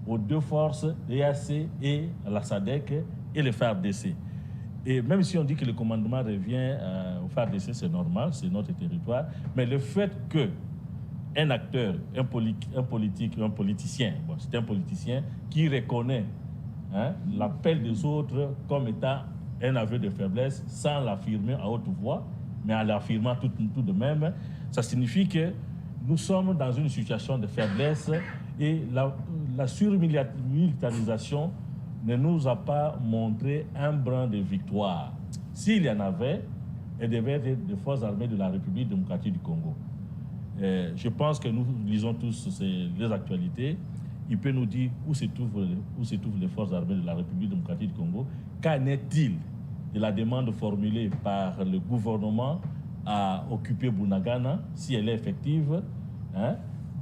aux deux forces, l'EAC et la SADC et le FARDC. Et même si on dit que le commandement revient au FARDC, c'est normal, c'est notre territoire, mais le fait que un acteur, un politicien, bon, c'est un politicien qui reconnaît l'appel des autres comme étant un aveu de faiblesse sans l'affirmer à haute voix, mais en l'affirmant tout de même, ça signifie que nous sommes dans une situation de faiblesse et la surmilitarisation ne nous a pas montré un brin de victoire. S'il y en avait, elle devait être des forces armées de la République démocratique du Congo. Je pense que nous lisons tous les actualités. Il peut nous dire où se trouvent les forces armées de la République démocratique du Congo. Qu'en est-il de la demande formulée par le gouvernement à occuper Bunagana, si elle est effective?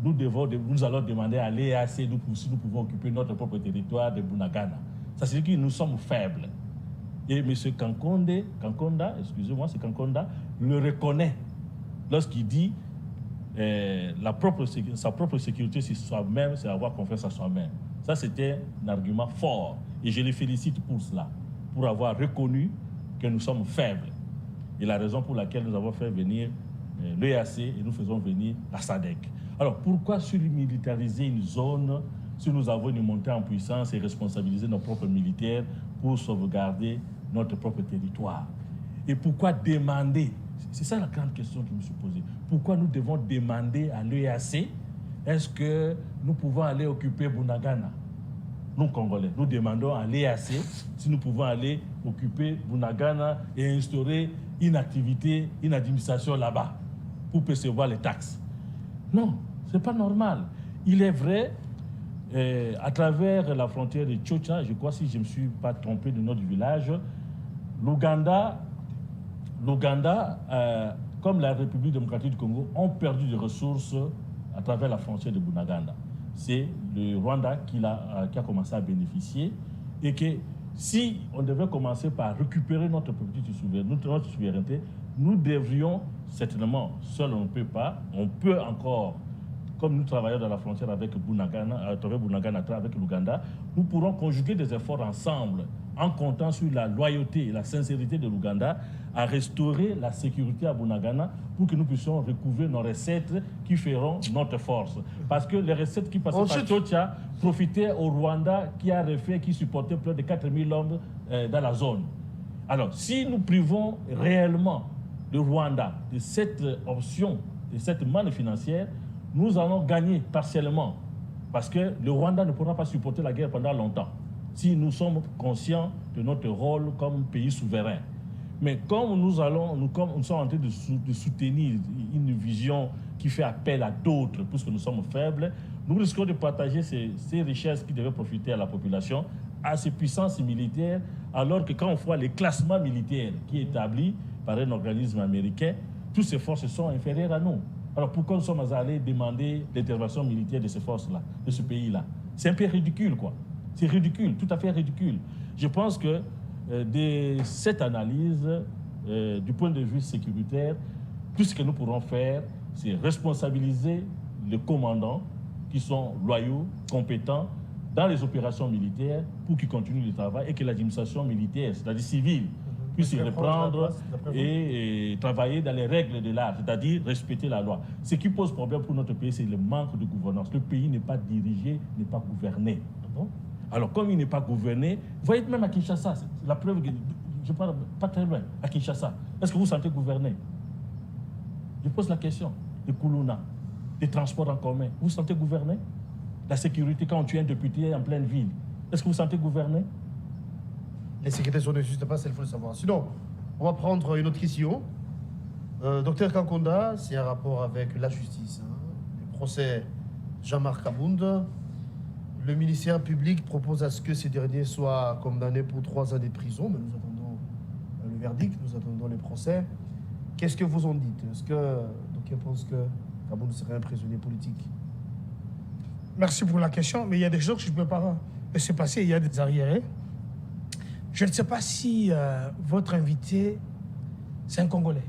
Nous allons demander à l'EAC si nous pouvons occuper notre propre territoire de Bunagana. Ça signifie que nous sommes faibles. Et M. Kankonda, excusez-moi, c'est Kankonda, le reconnaît lorsqu'il dit sa propre sécurité, c'est soi-même, c'est avoir confiance en soi-même. Ça, c'était un argument fort. Et je les félicite pour cela, pour avoir reconnu que nous sommes faibles. Et la raison pour laquelle nous avons fait venir l'EAC et nous faisons venir la SADC. Alors, pourquoi surmilitariser une zone si nous avons une montée en puissance et responsabiliser nos propres militaires pour sauvegarder notre propre territoire? Et pourquoi demander, c'est ça la grande question que je me suis posée, pourquoi nous devons demander à l'EAC, est-ce que nous pouvons aller occuper Bunagana? Nous, Congolais, nous demandons à l'EAC si nous pouvons aller occuper Bunagana et instaurer une activité, une administration là-bas pour percevoir les taxes. Non, ce n'est pas normal. Il est vrai, à travers la frontière de Tchocha, je crois, si je ne me suis pas trompé de notre village, l'Ouganda, comme la République démocratique du Congo, ont perdu des ressources à travers la frontière de Bunagana. C'est le Rwanda qui a commencé à bénéficier et que si on devait commencer par récupérer notre petite souveraineté, nous devrions certainement, seul on ne peut pas, on peut encore, comme nous travaillons dans la frontière avec Bunagana, avec l'Ouganda, nous pourrons conjuguer des efforts ensemble en comptant sur la loyauté et la sincérité de l'Ouganda à restaurer la sécurité à Bunagana pour que nous puissions recouvrir nos recettes qui feront notre force. Parce que les recettes qui passaient par Tchocha profitaient au Rwanda qui supportait près de 4000 hommes dans la zone. Alors, si nous privons réellement le Rwanda de cette option, de cette manne financière, nous allons gagner partiellement. Parce que le Rwanda ne pourra pas supporter la guerre pendant longtemps si nous sommes conscients de notre rôle comme pays souverain. Mais comme nous sommes en train de soutenir une vision qui fait appel à d'autres, puisque nous sommes faibles, nous risquons de partager ces richesses qui devaient profiter à la population, à ces puissances militaires, alors que quand on voit les classements militaires qui est établi par un organisme américain, toutes ces forces sont inférieures à nous. Alors pourquoi nous sommes allés demander l'intervention militaire de ces forces-là, de ce pays-là? C'est un peu ridicule, quoi. C'est ridicule, tout à fait ridicule. Je pense que de cette analyse, du point de vue sécuritaire, tout ce que nous pourrons faire, c'est responsabiliser les commandants qui sont loyaux, compétents dans les opérations militaires pour qu'ils continuent le travail et que l'administration militaire, c'est-à-dire civile, puisse y reprendre et travailler dans les règles de l'art, c'est-à-dire respecter la loi. Ce qui pose problème pour notre pays, c'est le manque de gouvernance. Le pays n'est pas dirigé, n'est pas gouverné. Alors, comme il n'est pas gouverné, vous voyez même à Kinshasa, la preuve, je parle pas très loin, à Kinshasa, est-ce que vous vous sentez gouverné? Je pose la question. De Koulouna, des transports en commun, vous vous sentez gouverné? La sécurité, quand on tue un député en pleine ville, est-ce que vous vous sentez gouverné? Les secrétaires sont n'existent pas, c'est il faut le savoir. Sinon, on va prendre une autre question. Docteur Kankonda, c'est un rapport avec la justice. Hein. Le procès Jean-Marc Abound. Le ministère public propose à ce que ces derniers soient condamnés pour 3 années de prison, mais nous attendons le verdict, nous attendons les procès. Qu'est-ce que vous en dites? Est-ce que donc pense que Abound serait un prisonnier politique? Merci pour la question, mais il y a des choses que je ne peux pas laisser passer, il y a des arriérés. Je ne sais pas si votre invité, c'est un Congolais.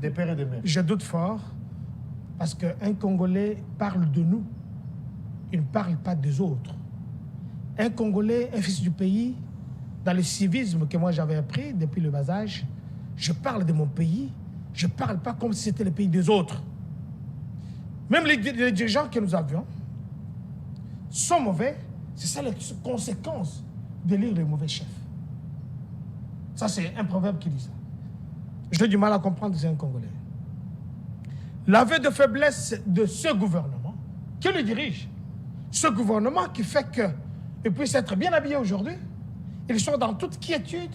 Des pères et des mères. Je doute fort, parce qu'un Congolais parle de nous. Il ne parle pas des autres. Un Congolais, un fils du pays, dans le civisme que moi j'avais appris depuis le bas âge, je parle de mon pays, je ne parle pas comme si c'était le pays des autres. Même les dirigeants que nous avions sont mauvais, c'est ça les conséquences d'élire les mauvais chefs. Ça, c'est un proverbe qui dit ça. J'ai du mal à comprendre que c'est un Congolais. L'aveu de faiblesse de ce gouvernement, qui le dirige, ce gouvernement qui fait qu'il puisse être bien habillé aujourd'hui, ils sont dans toute quiétude,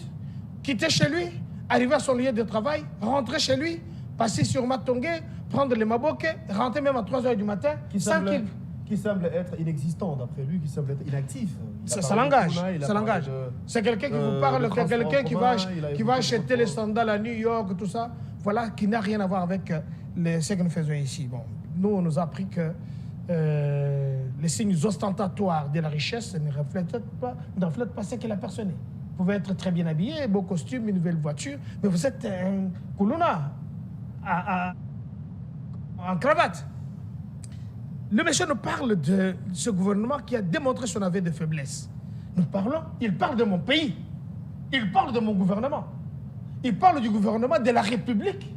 quitter chez lui, arriver à son lieu de travail, rentrer chez lui, passer sur Matongé, prendre les maboke, rentrer même à 3 h du matin, qui semble être inexistant d'après lui, qui semble être inactif. Ça l'engage, ça l'engage. C'est quelqu'un qui vous parle, quelqu'un qui va acheter les sandales à New York, tout ça, voilà, qui n'a rien à voir avec ce que nous faisons ici. Bon, nous, on nous a appris que les signes ostentatoires de la richesse ne reflètent pas ce que la personne est. Vous pouvez être très bien habillé, beau costume, une nouvelle voiture, mais vous êtes un Koulouna en cravate. Le monsieur nous parle de ce gouvernement qui a démontré son aveu de faiblesse. Il parle de mon pays. Il parle de mon gouvernement. Il parle du gouvernement de la République.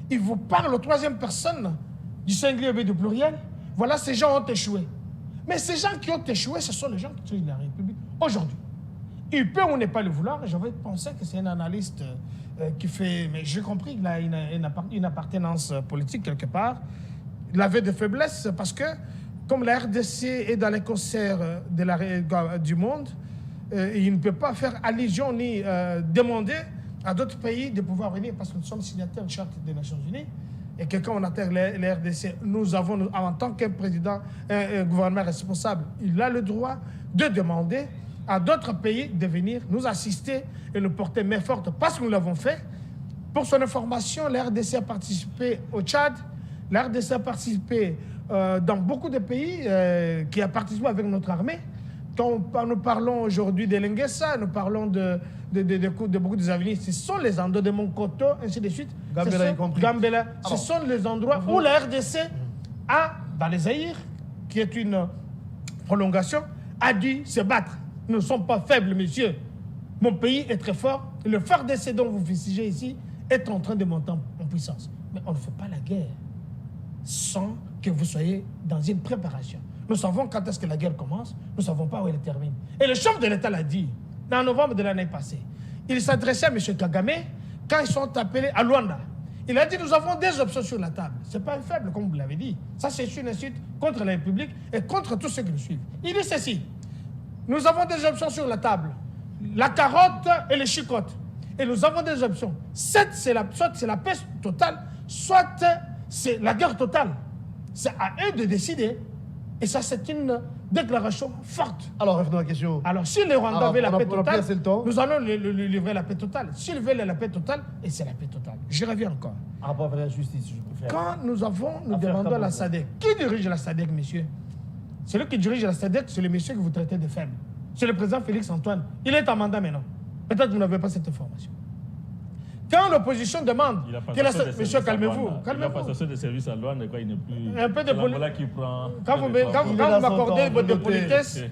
Il vous parle aux 3e personne du singulier et du pluriel. Voilà, ces gens ont échoué. Mais ces gens qui ont échoué, ce sont les gens qui dirigent la République aujourd'hui. Il peut ou ne pas le vouloir, et je vais penser que c'est un analyste qui fait... Mais j'ai compris qu'il a une appartenance politique quelque part. L'aveu de faiblesse, parce que, comme la RDC est dans les concerts du monde, il ne peut pas faire allusion ni demander à d'autres pays de pouvoir venir, parce que nous sommes signataires de la Charte des Nations Unies, et que quand on attaque les RDC, nous avons, en tant qu'un président, un gouvernement responsable, il a le droit de demander à d'autres pays de venir nous assister et nous porter main forte, parce que nous l'avons fait. Pour son information, la RDC a participé au Tchad, la RDC a participé dans beaucoup de pays qui a participé avec notre armée. Quand nous parlons aujourd'hui de l'Enguessa, nous parlons de beaucoup des avenirs, ce sont les endroits de Monkoto, ainsi de suite. Gambela y compris. Gambela, ce sont les endroits où la RDC a, dans les Zaïre, qui est une prolongation, a dû se battre. Nous ne sommes pas faibles, monsieur. Mon pays est très fort. Le FARDC dont vous fustigez ici est en train de monter en puissance. Mais on ne fait pas la guerre sans que vous soyez dans une préparation. Nous savons quand est-ce que la guerre commence, nous ne savons pas où elle termine. Et le chef de l'État l'a dit, en novembre de l'année passée. Il s'adressait à M. Kagame quand ils sont appelés à Luanda. Il a dit, nous avons des options sur la table. Ce n'est pas un faible, comme vous l'avez dit. Ça, c'est une insulte contre la République et contre tous ceux qui le suivent. Il dit ceci, nous avons des options sur la table. La carotte et les chicottes. Et nous avons des options. Soit c'est la paix totale, soit c'est la guerre totale. C'est à eux de décider. Et ça, c'est une déclaration forte. Alors, revenons à la question. Alors, si les Rwandais veulent la paix totale, le temps. nous allons lui livrer la paix totale. S'ils veulent la paix totale, et c'est la paix totale. Je reviens encore. À rapport avec la justice, je préfère. Quand nous demandons la SADC, qui dirige la SADC, monsieur? Celui qui dirige la SADC, c'est le monsieur que vous traitez de faible. C'est le président Félix Antoine. Il est en mandat maintenant. Peut-être que vous n'avez pas cette information. Quand l'opposition demande... Monsieur, calmez-vous. Il n'a pas passation de service à Luanda, il n'est plus... Un peu de qui prend... Quand vous m'accordez de politesse,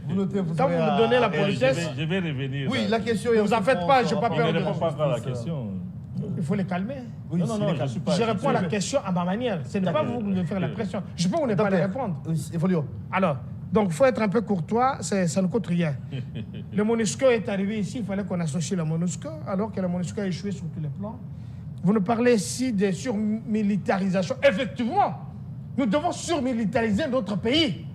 quand vous me donnez la politesse... Je vais revenir. Oui, la question est... Ne vous en faites pas, je n'ai pas peur de... Il ne répond pas encore à la question. Il faut les calmer. Oui, non, je suis pas... Je réponds à la question à ma manière. Ce n'est pas vous qui me faire la pression. Je peux ou ne pas les répondre. Alors... Donc, il faut être un peu courtois, ça ne coûte rien. Le MONUSCO est arrivé ici, il fallait qu'on associe le MONUSCO, alors que le MONUSCO a échoué sur tous les plans. Vous nous parlez ici de surmilitarisation. Effectivement, nous devons surmilitariser notre pays.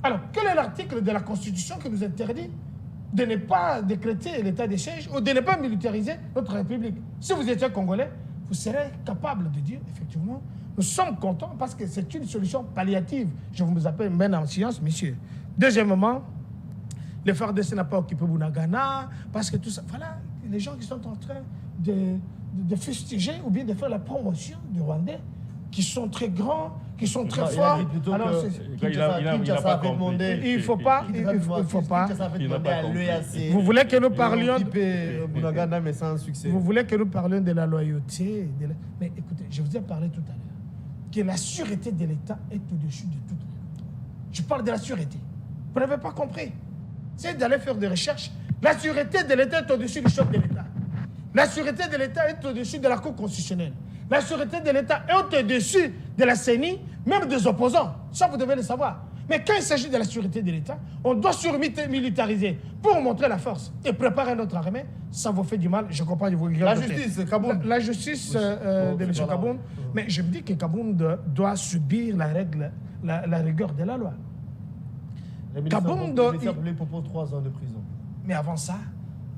Alors, quel est l'article de la Constitution qui nous interdit de ne pas décréter l'état de siège ou de ne pas militariser notre République. Si vous étiez Congolais, vous serez capable de dire, effectivement, nous sommes contents parce que c'est une solution palliative. Je vous appelle maintenant en science, messieurs. Deuxièmement, le FARDC n'a pas occupé Bunagana, parce que tout ça. Voilà, les gens qui sont en train de fustiger ou bien de faire la promotion du Rwandais, qui sont très grands, qui sont très forts. Alors, Kinshasa avait demandé. Il ne faut pas. Kinshasa avait demandé à l'EAC. Vous voulez que nous parlions. Bunagana, mais sans succès. Vous voulez que nous parlions de la loyauté. Mais écoutez, je vous ai parlé tout à l'heure que la sûreté de l'État est au-dessus de tout. Je parle de la sûreté. Vous n'avez pas compris. C'est d'aller faire des recherches. La sûreté de l'État est au-dessus du chef de l'État. La sûreté de l'État est au-dessus de la Cour constitutionnelle. La sûreté de l'État est au-dessus de la CENI, même des opposants. Ça, vous devez le savoir. Mais quand il s'agit de la sûreté de l'État, on doit surmilitariser pour montrer la force et préparer notre armée. Ça vous fait du mal. Je comprends. La justice, Kabound. La justice de M. Kabound. Mais je me dis que Kabound doit subir la rigueur de la loi. Le ministère public propose 3 ans de prison. Mais avant ça,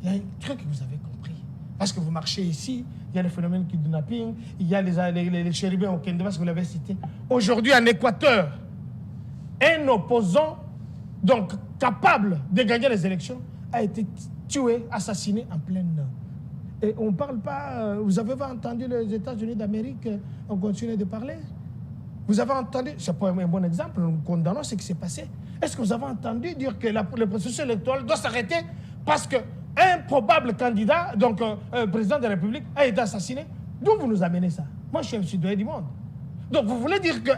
il y a un truc que vous avez compris. Parce que vous marchez ici, il y a le phénomène kidnapping, il y a les chérubins au Kenya, que vous l'avez cité. Aujourd'hui, en Équateur, un opposant, donc capable de gagner les élections, a été tué, assassiné en pleine. Et on ne parle pas. Vous avez entendu les États-Unis d'Amérique, on continue de parler. Vous avez entendu, c'est pas un bon exemple, nous condamnons ce qui s'est passé. Est-ce que vous avez entendu dire que le processus électoral doit s'arrêter parce qu'un probable candidat, donc président de la République, a été assassiné? D'où vous nous amenez ça? Moi, je suis un citoyen du monde. Donc, vous voulez dire que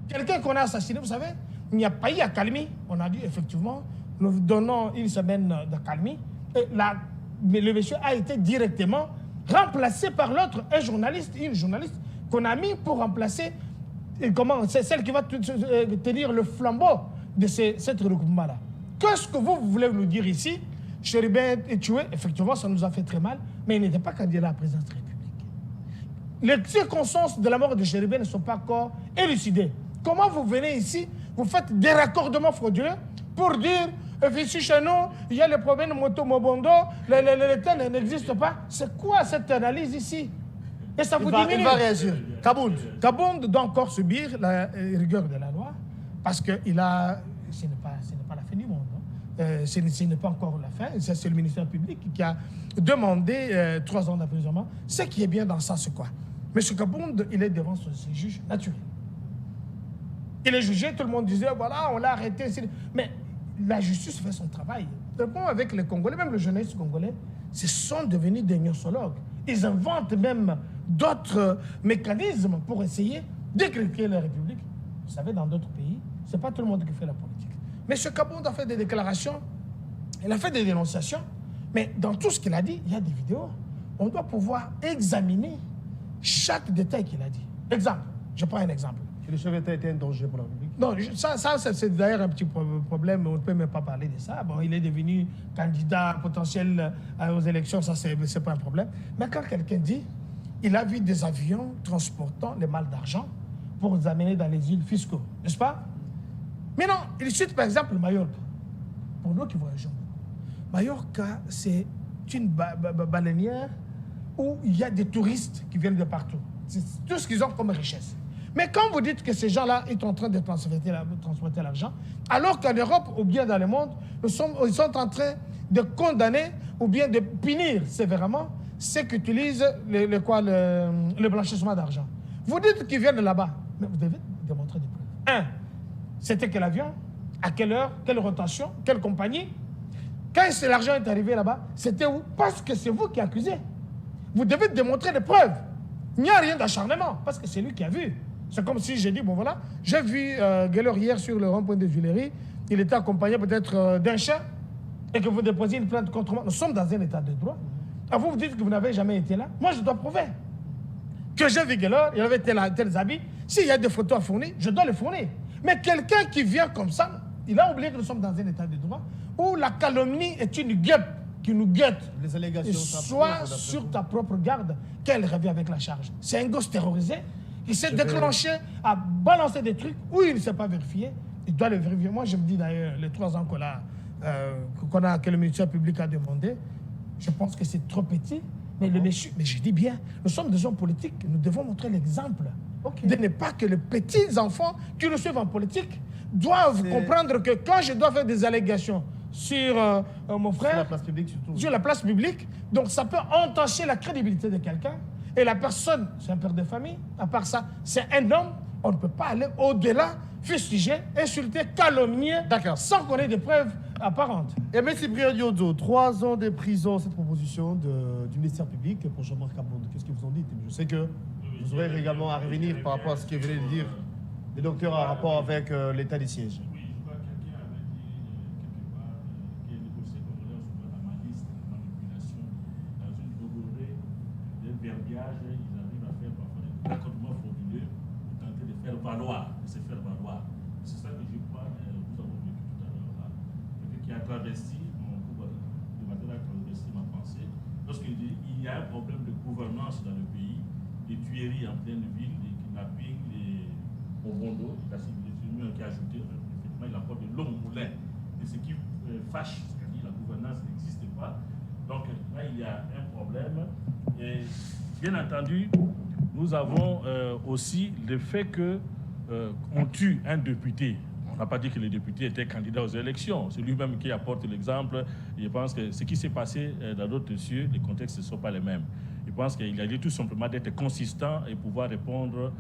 quelqu'un qu'on a assassiné, vous savez, il n'y a pas eu accalmie. On a dit, effectivement, nous donnons une semaine d'accalmie. Et le monsieur a été directement remplacé par l'autre, une journaliste qu'on a mis pour remplacer. C'est celle qui va tenir le flambeau de cette regroupement-là. Qu'est-ce que vous voulez nous dire ici? Chérubin est tué, effectivement, ça nous a fait très mal, mais il n'était pas candidat à la présidence de la République. Les circonstances de la mort de Chérubin ne sont pas encore élucidées. Comment vous venez ici, vous faites des raccordements frauduleux pour dire, ici chez nous, il y a le problème de Moto-Mobondo, l'État n'existe pas? C'est quoi cette analyse ici? Et ça vous diminue. Il va réagir. Kabound doit encore subir la rigueur de la loi parce que ce n'est pas la fin du monde. Ce n'est pas encore la fin. C'est le ministère public qui a demandé 3 ans d'emprisonnement. Ce qui est bien dans ça, c'est quoi? M. Kabound, il est devant ses juges naturels. Il est jugé, tout le monde disait, voilà, on l'a arrêté. Mais la justice fait son travail. Le point avec les Congolais, même les journalistes congolais, ce sont devenus des gnosologues. Ils inventent même d'autres mécanismes pour essayer d'écrire la République. Vous savez, dans d'autres pays, ce n'est pas tout le monde qui fait la politique. M. Kabound a fait des déclarations, il a fait des dénonciations, mais dans tout ce qu'il a dit, il y a des vidéos. On doit pouvoir examiner chaque détail qu'il a dit. Exemple, je prends un exemple. Que le chef d'État était un danger pour la République? Non, ça c'est d'ailleurs un petit problème, on ne peut même pas parler de ça. Bon, il est devenu candidat potentiel aux élections, ça c'est pas un problème. Mais quand quelqu'un dit, il a vu des avions transportant les malles d'argent pour les amener dans les îles fiscaux, n'est-ce pas? Mais non, il cite par exemple Majorque. Pour nous qui voyageons, Majorque, c'est une baleinière où il y a des touristes qui viennent de partout. C'est tout ce qu'ils ont comme richesse. Mais quand vous dites que ces gens-là sont en train de transporter l'argent, alors qu'en Europe ou bien dans le monde, ils sont en train de condamner ou bien de punir sévèrement ceux qui utilisent le blanchissement d'argent. Vous dites qu'ils viennent de là-bas, mais vous devez démontrer des preuves. C'était quel avion? À quelle heure? Quelle rotation? Quelle compagnie? Quand l'argent est arrivé là-bas, c'était où? Parce que c'est vous qui accusez. Vous devez démontrer des preuves. Il n'y a rien d'acharnement, parce que c'est lui qui a vu. C'est comme si j'ai dit, bon voilà, j'ai vu Guélor hier sur le rond-point de Tuileries, il était accompagné peut-être d'un chien, et que vous déposiez une plainte contre moi. Nous sommes dans un état de droit. À vous dites que vous n'avez jamais été là. Moi, je dois prouver que j'ai vu Guélor, il avait tels habits. S'il y a des photos à fournir, je dois les fournir. Mais quelqu'un qui vient comme ça, il a oublié que nous sommes dans un état de droit où la calomnie est une guêpe qui nous guette. Les allégations. Sois sur ta propre garde qu'elle revient avec la charge. C'est un gosse terrorisé qui s'est déclenché à balancer des trucs où il ne s'est pas vérifié. Il doit le vérifier. Moi, je me dis d'ailleurs, les 3 ans qu'on a que le ministère public a demandé, je pense que c'est trop petit. Mais, mais je dis bien, nous sommes des hommes politiques, nous devons montrer l'exemple. De ne pas que les petits enfants qui nous suivent en politique doivent comprendre que quand je dois faire des allégations sur mon frère, sur la place publique surtout. Sur la place publique, donc ça peut entacher la crédibilité de quelqu'un. Et la personne, c'est un père de famille, à part ça, c'est un homme, on ne peut pas aller au-delà, fustiger, insulter, calomnier, sans qu'on ait des preuves apparentes. Et M. Cyprien Diodo, 3 ans de prison, cette proposition du ministère public pour Jean-Marc Kabonde. Qu'est-ce qu'ils vous ont dit? Je sais que vous aurez également à revenir par rapport à ce que venait de dire le docteur en rapport avec l'état des sièges. Oui, je crois que quelqu'un avait dit quelque part que les négociés congolais ont souvent la malice, la manipulation. Dans une dogorée, des verbiages, ils arrivent à faire parfois des raccordements frauduleux pour tenter de faire valoir, de se faire valoir. C'est ça que je crois, nous avons vécu tout à l'heure là. Quelqu'un qui a travesti, le matin a travesti ma pensée. Lorsqu'il dit qu'il y a un problème de gouvernance dans le pays, des tueries en pleine ville, des kidnappings, les Obondo, qui a ajouté, effectivement, il apporte de longs moulins. Et ce qui fâche, c'est-à-dire la gouvernance n'existe pas. Donc là, il y a un problème. Et bien entendu, nous avons aussi le fait qu'on tue un député. On n'a pas dit que le député était candidat aux élections. C'est lui-même qui apporte l'exemple. Je pense que ce qui s'est passé dans d'autres cieux, les contextes ne sont pas les mêmes. Je pense qu'il a dit tout simplement d'être consistant et pouvoir répondre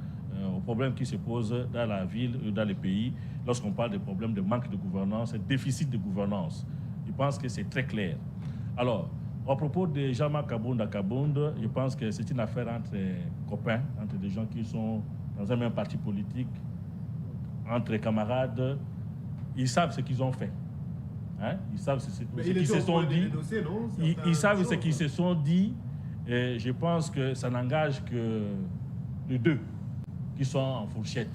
aux problèmes qui se posent dans la ville ou dans les pays lorsqu'on parle des problèmes de manque de gouvernance, de déficit de gouvernance. Je pense que c'est très clair. Alors, à propos de Jean-Marc Kabonde, je pense que c'est une affaire entre copains, entre des gens qui sont dans un même parti politique, entre camarades. Ils savent ce qu'ils ont fait. Hein? Ils savent ce qu'ils se sont dit. Ils savent ce qu'ils se sont dit. Et je pense que ça n'engage que les deux qui sont en fourchette.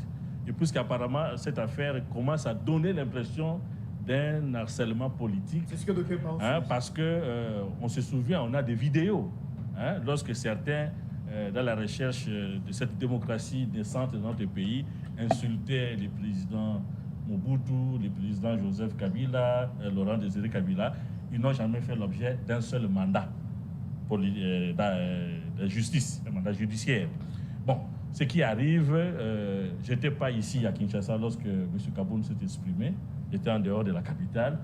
Et puisqu'apparemment, cette affaire commence à donner l'impression d'un harcèlement politique. C'est ce que d'autres pensent. Hein, parce qu'on se souvient, on a des vidéos. Hein, lorsque certains, dans la recherche de cette démocratie naissante dans notre pays, insultaient les présidents Mobutu, les présidents Joseph Kabila, Laurent Désiré Kabila, ils n'ont jamais fait l'objet d'un seul mandat de justice, un mandat judiciaire. Bon, ce qui arrive, je n'étais pas ici à Kinshasa lorsque M. Kabonde s'est exprimé, j'étais en dehors de la capitale.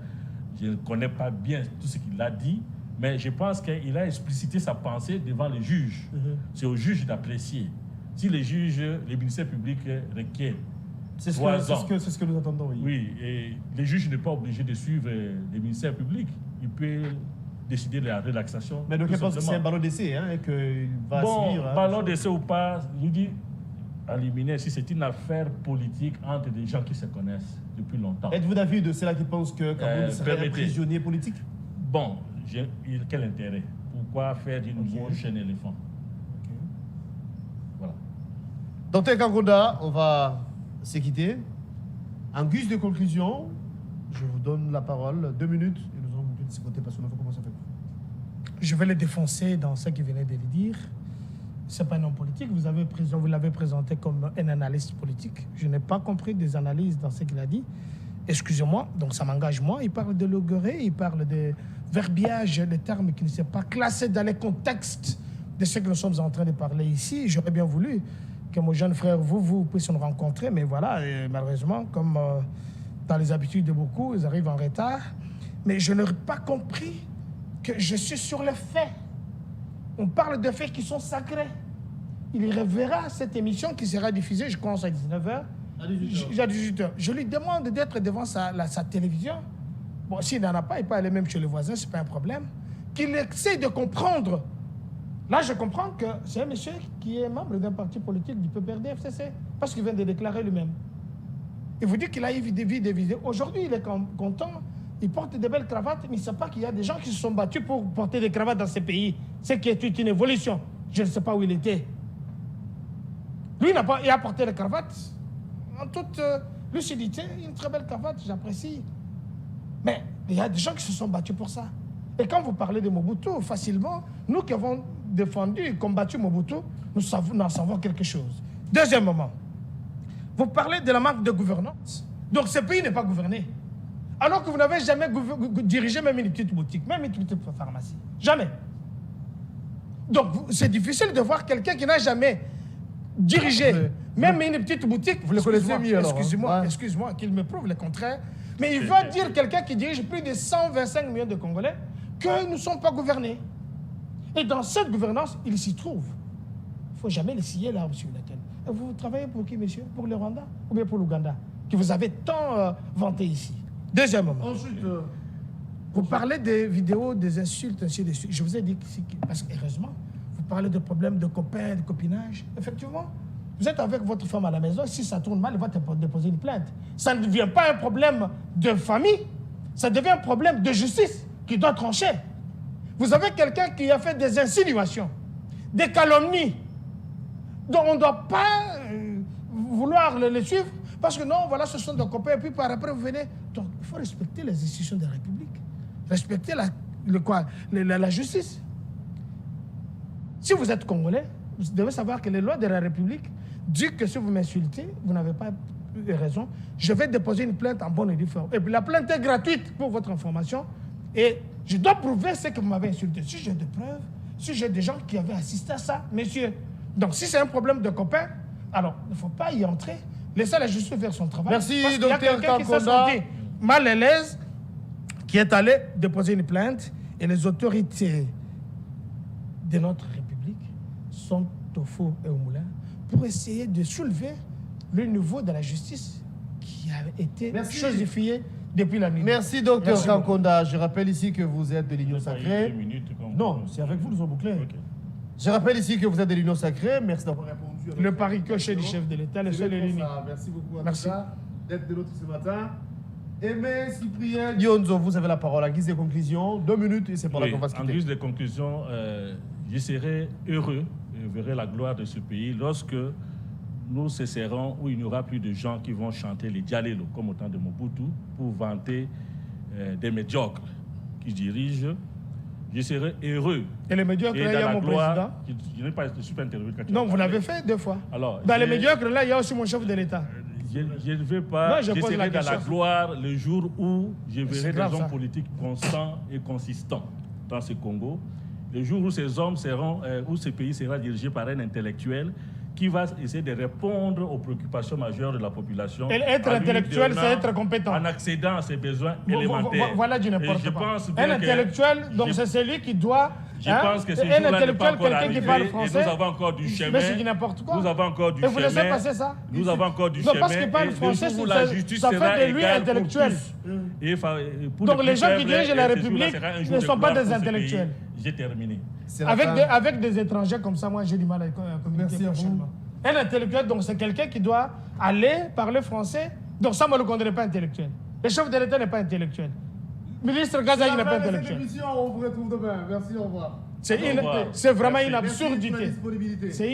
Je ne connais pas bien tout ce qu'il a dit, mais je pense qu'il a explicité sa pensée devant les juges. C'est aux juges d'apprécier. Si les juges, les ministères publics requièrent c'est ce que nous attendons. Oui, et les juges ne sont pas obligés de suivre les ministères publics. Ils peuvent décider de la relaxation. Mais donc, je pense que c'est un ballon d'essai, hein, et qu'il va suivre. Hein, ballon d'essai ou pas, je dis, éliminer si c'est une affaire politique entre des gens qui se connaissent depuis longtemps. Êtes-vous d'avis de ceux-là qui pensent que Kabonde serait un prisonnier politique? Bon, quel intérêt? Pourquoi faire d'une mouche un éléphant? Voilà. Docteur Kangonda, on va se quitter. En guise de conclusion, je vous donne la parole. 2 minutes, et nous allons vous discuter parce qu'on a commencé avec vous. Je vais le défoncer dans ce qu'il venait de le dire. Ce n'est pas un homme politique. Vous l'avez présenté comme un analyste politique. Je n'ai pas compris des analyses dans ce qu'il a dit. Excusez-moi, donc ça m'engage moi. Il parle de logorée, il parle de verbiage, des termes qui ne sont pas classés dans les contextes de ce que nous sommes en train de parler ici. J'aurais bien voulu que mon jeune frère, vous puissiez nous rencontrer, mais voilà, et malheureusement, comme dans les habitudes de beaucoup, ils arrivent en retard. Mais je n'aurais pas compris que je suis sur les faits. On parle de faits qui sont sacrés. Il reverra cette émission qui sera diffusée, je pense, à 19h. À 18h. Je lui demande d'être devant sa télévision. Bon, s'il n'en a pas, il peut aller même chez le voisin, ce n'est pas un problème. Qu'il essaie de comprendre. Là, je comprends que c'est un monsieur qui est membre d'un parti politique du PPRD-FCC, parce qu'il vient de déclarer lui-même. Il vous dit qu'il a eu des vidéos. Aujourd'hui, il est content. Il porte de belles cravates, mais il ne sait pas qu'il y a des gens qui se sont battus pour porter des cravates dans ces pays. C'est qui est une évolution. Je ne sais pas où il était. Lui, il a porté des cravates. En toute lucidité, une très belle cravate, j'apprécie. Mais il y a des gens qui se sont battus pour ça. Et quand vous parlez de Mobutu, facilement, nous qui avons défendu et combattu Mobutu, nous en savons quelque chose. Deuxièmement, vous parlez de la manque de gouvernance. Donc ce pays n'est pas gouverné. Alors que vous n'avez jamais dirigé même une petite boutique, même une petite pharmacie. Jamais. Donc, c'est difficile de voir quelqu'un qui n'a jamais dirigé même une petite boutique. Vous le connaissez mieux alors. Excuse-moi, qu'il me prouve le contraire. Mais il va dire quelqu'un qui dirige plus de 125 millions de Congolais que nous ne sommes pas gouvernés. Et dans cette gouvernance, il s'y trouve. Il ne faut jamais le scier là sur la tête. Vous travaillez pour qui, monsieur? Pour le Rwanda ou bien pour l'Ouganda? Que vous avez tant vanté ici. Deuxièmement. Ensuite, vous parlez des vidéos, des insultes, ainsi de suite. Je vous ai dit que, parce que, heureusement, vous parlez de problèmes de copains, de copinage. Effectivement, vous êtes avec votre femme à la maison. Si ça tourne mal, elle va déposer une plainte. Ça ne devient pas un problème de famille, ça devient un problème de justice qui doit trancher. Vous avez quelqu'un qui a fait des insinuations, des calomnies, dont on ne doit pas vouloir le suivre, parce que non, voilà, ce sont des copains, et puis par après, vous venez. Donc, il faut respecter les institutions de la République, respecter la justice. Si vous êtes Congolais, vous devez savoir que les lois de la République disent que si vous m'insultez, vous n'avez pas raison, je vais déposer une plainte en bonne et due forme. Et puis la plainte est gratuite pour votre information, et je dois prouver ce que vous m'avez insulté. Si j'ai des preuves, si j'ai des gens qui avaient assisté à ça, messieurs. Donc si c'est un problème de copains, alors il ne faut pas y entrer. Laissez la justice faire son travail. Merci, parce qu'il y a docteur quelqu'un qui s'est Kankonda. senti mal à l'aise, qui est allé déposer une plainte, et les autorités de notre République sont au four et au moulin pour essayer de soulever le niveau de la justice qui a été chosifié depuis la nuit. Merci, docteur Kankonda. Je rappelle ici que vous êtes de l'Union Sacrée. Non, c'est avec vous, nous avons bouclé. Ok. Je rappelle ici que vous êtes de l'Union Sacrée. Merci d'avoir répondu. à Le notre pari question. coché du chef de l'État, le seul et l'unique. Merci beaucoup à Merci. ça d'être de l'autre ce matin. Aimé Cyprien Dionzo, vous avez la parole. En guise de conclusion, 2 minutes et c'est pour là Oui, qu'on va se en quitter. guise de conclusion, je serai heureux et verrai la gloire de ce pays lorsque nous cesserons, où il n'y aura plus de gens qui vont chanter les Dialélo, comme au temps de Mobutu, pour vanter des médiocres qui dirigent. Je serai heureux. Et les médiocres, Et là, il y dans a la mon gloire, président. je n'ai pas été super interview quand tu Non, as vous parlé. l'avez fait 2 fois. Alors, Dans les j'ai- médiocres, là, il y a aussi mon chef de l'État. Je ne veux pas. Non, je je pose serai la dans la question. gloire le jour où je verrai c'est des grave, hommes ça. politiques constants et consistants dans ce Congo. Le jour où ces hommes seront, où ce pays sera dirigé par un intellectuel qui va essayer de répondre aux préoccupations majeures de la population. Et être en lui intellectuel, donnant- c'est être compétent. En accédant à ses besoins élémentaires. Voilà du Et n'importe je quoi. pense Un bien que- intellectuel, donc je- c'est celui qui doit. Je pense que ce un jour-là n'est pas intellectuel, encore quelqu'un qui arrivé parle et français. nous avons encore du chemin. Mais c'est du n'importe quoi. Nous avons encore du Et vous laissez chemin. passer ça? Nous avons encore du Non, chemin. parce qu'il parle et le français, jour où ça- la justice ça fait sera de lui égale pour intellectuel. tous. Et pour Donc les les plus gens qui faibles, dirigent la et ce jour-là République sera un jour ne de sont pas gloire des pour ce intellectuels. pays. J'ai terminé. C'est la fin. Avec des étrangers comme ça, moi j'ai du mal à communiquer. Merci à vous. prochainement. Un intellectuel, donc c'est quelqu'un qui doit aller parler français. Donc ça, moi, je ne le considère pas intellectuel. Le chef de l'État n'est pas intellectuel. Le ministre Gazaï n'est pas intellectuel. On vous retrouve demain. Merci, au revoir. C'est Au revoir. vraiment une Merci. Merci pour la absurdité. disponibilité. C'est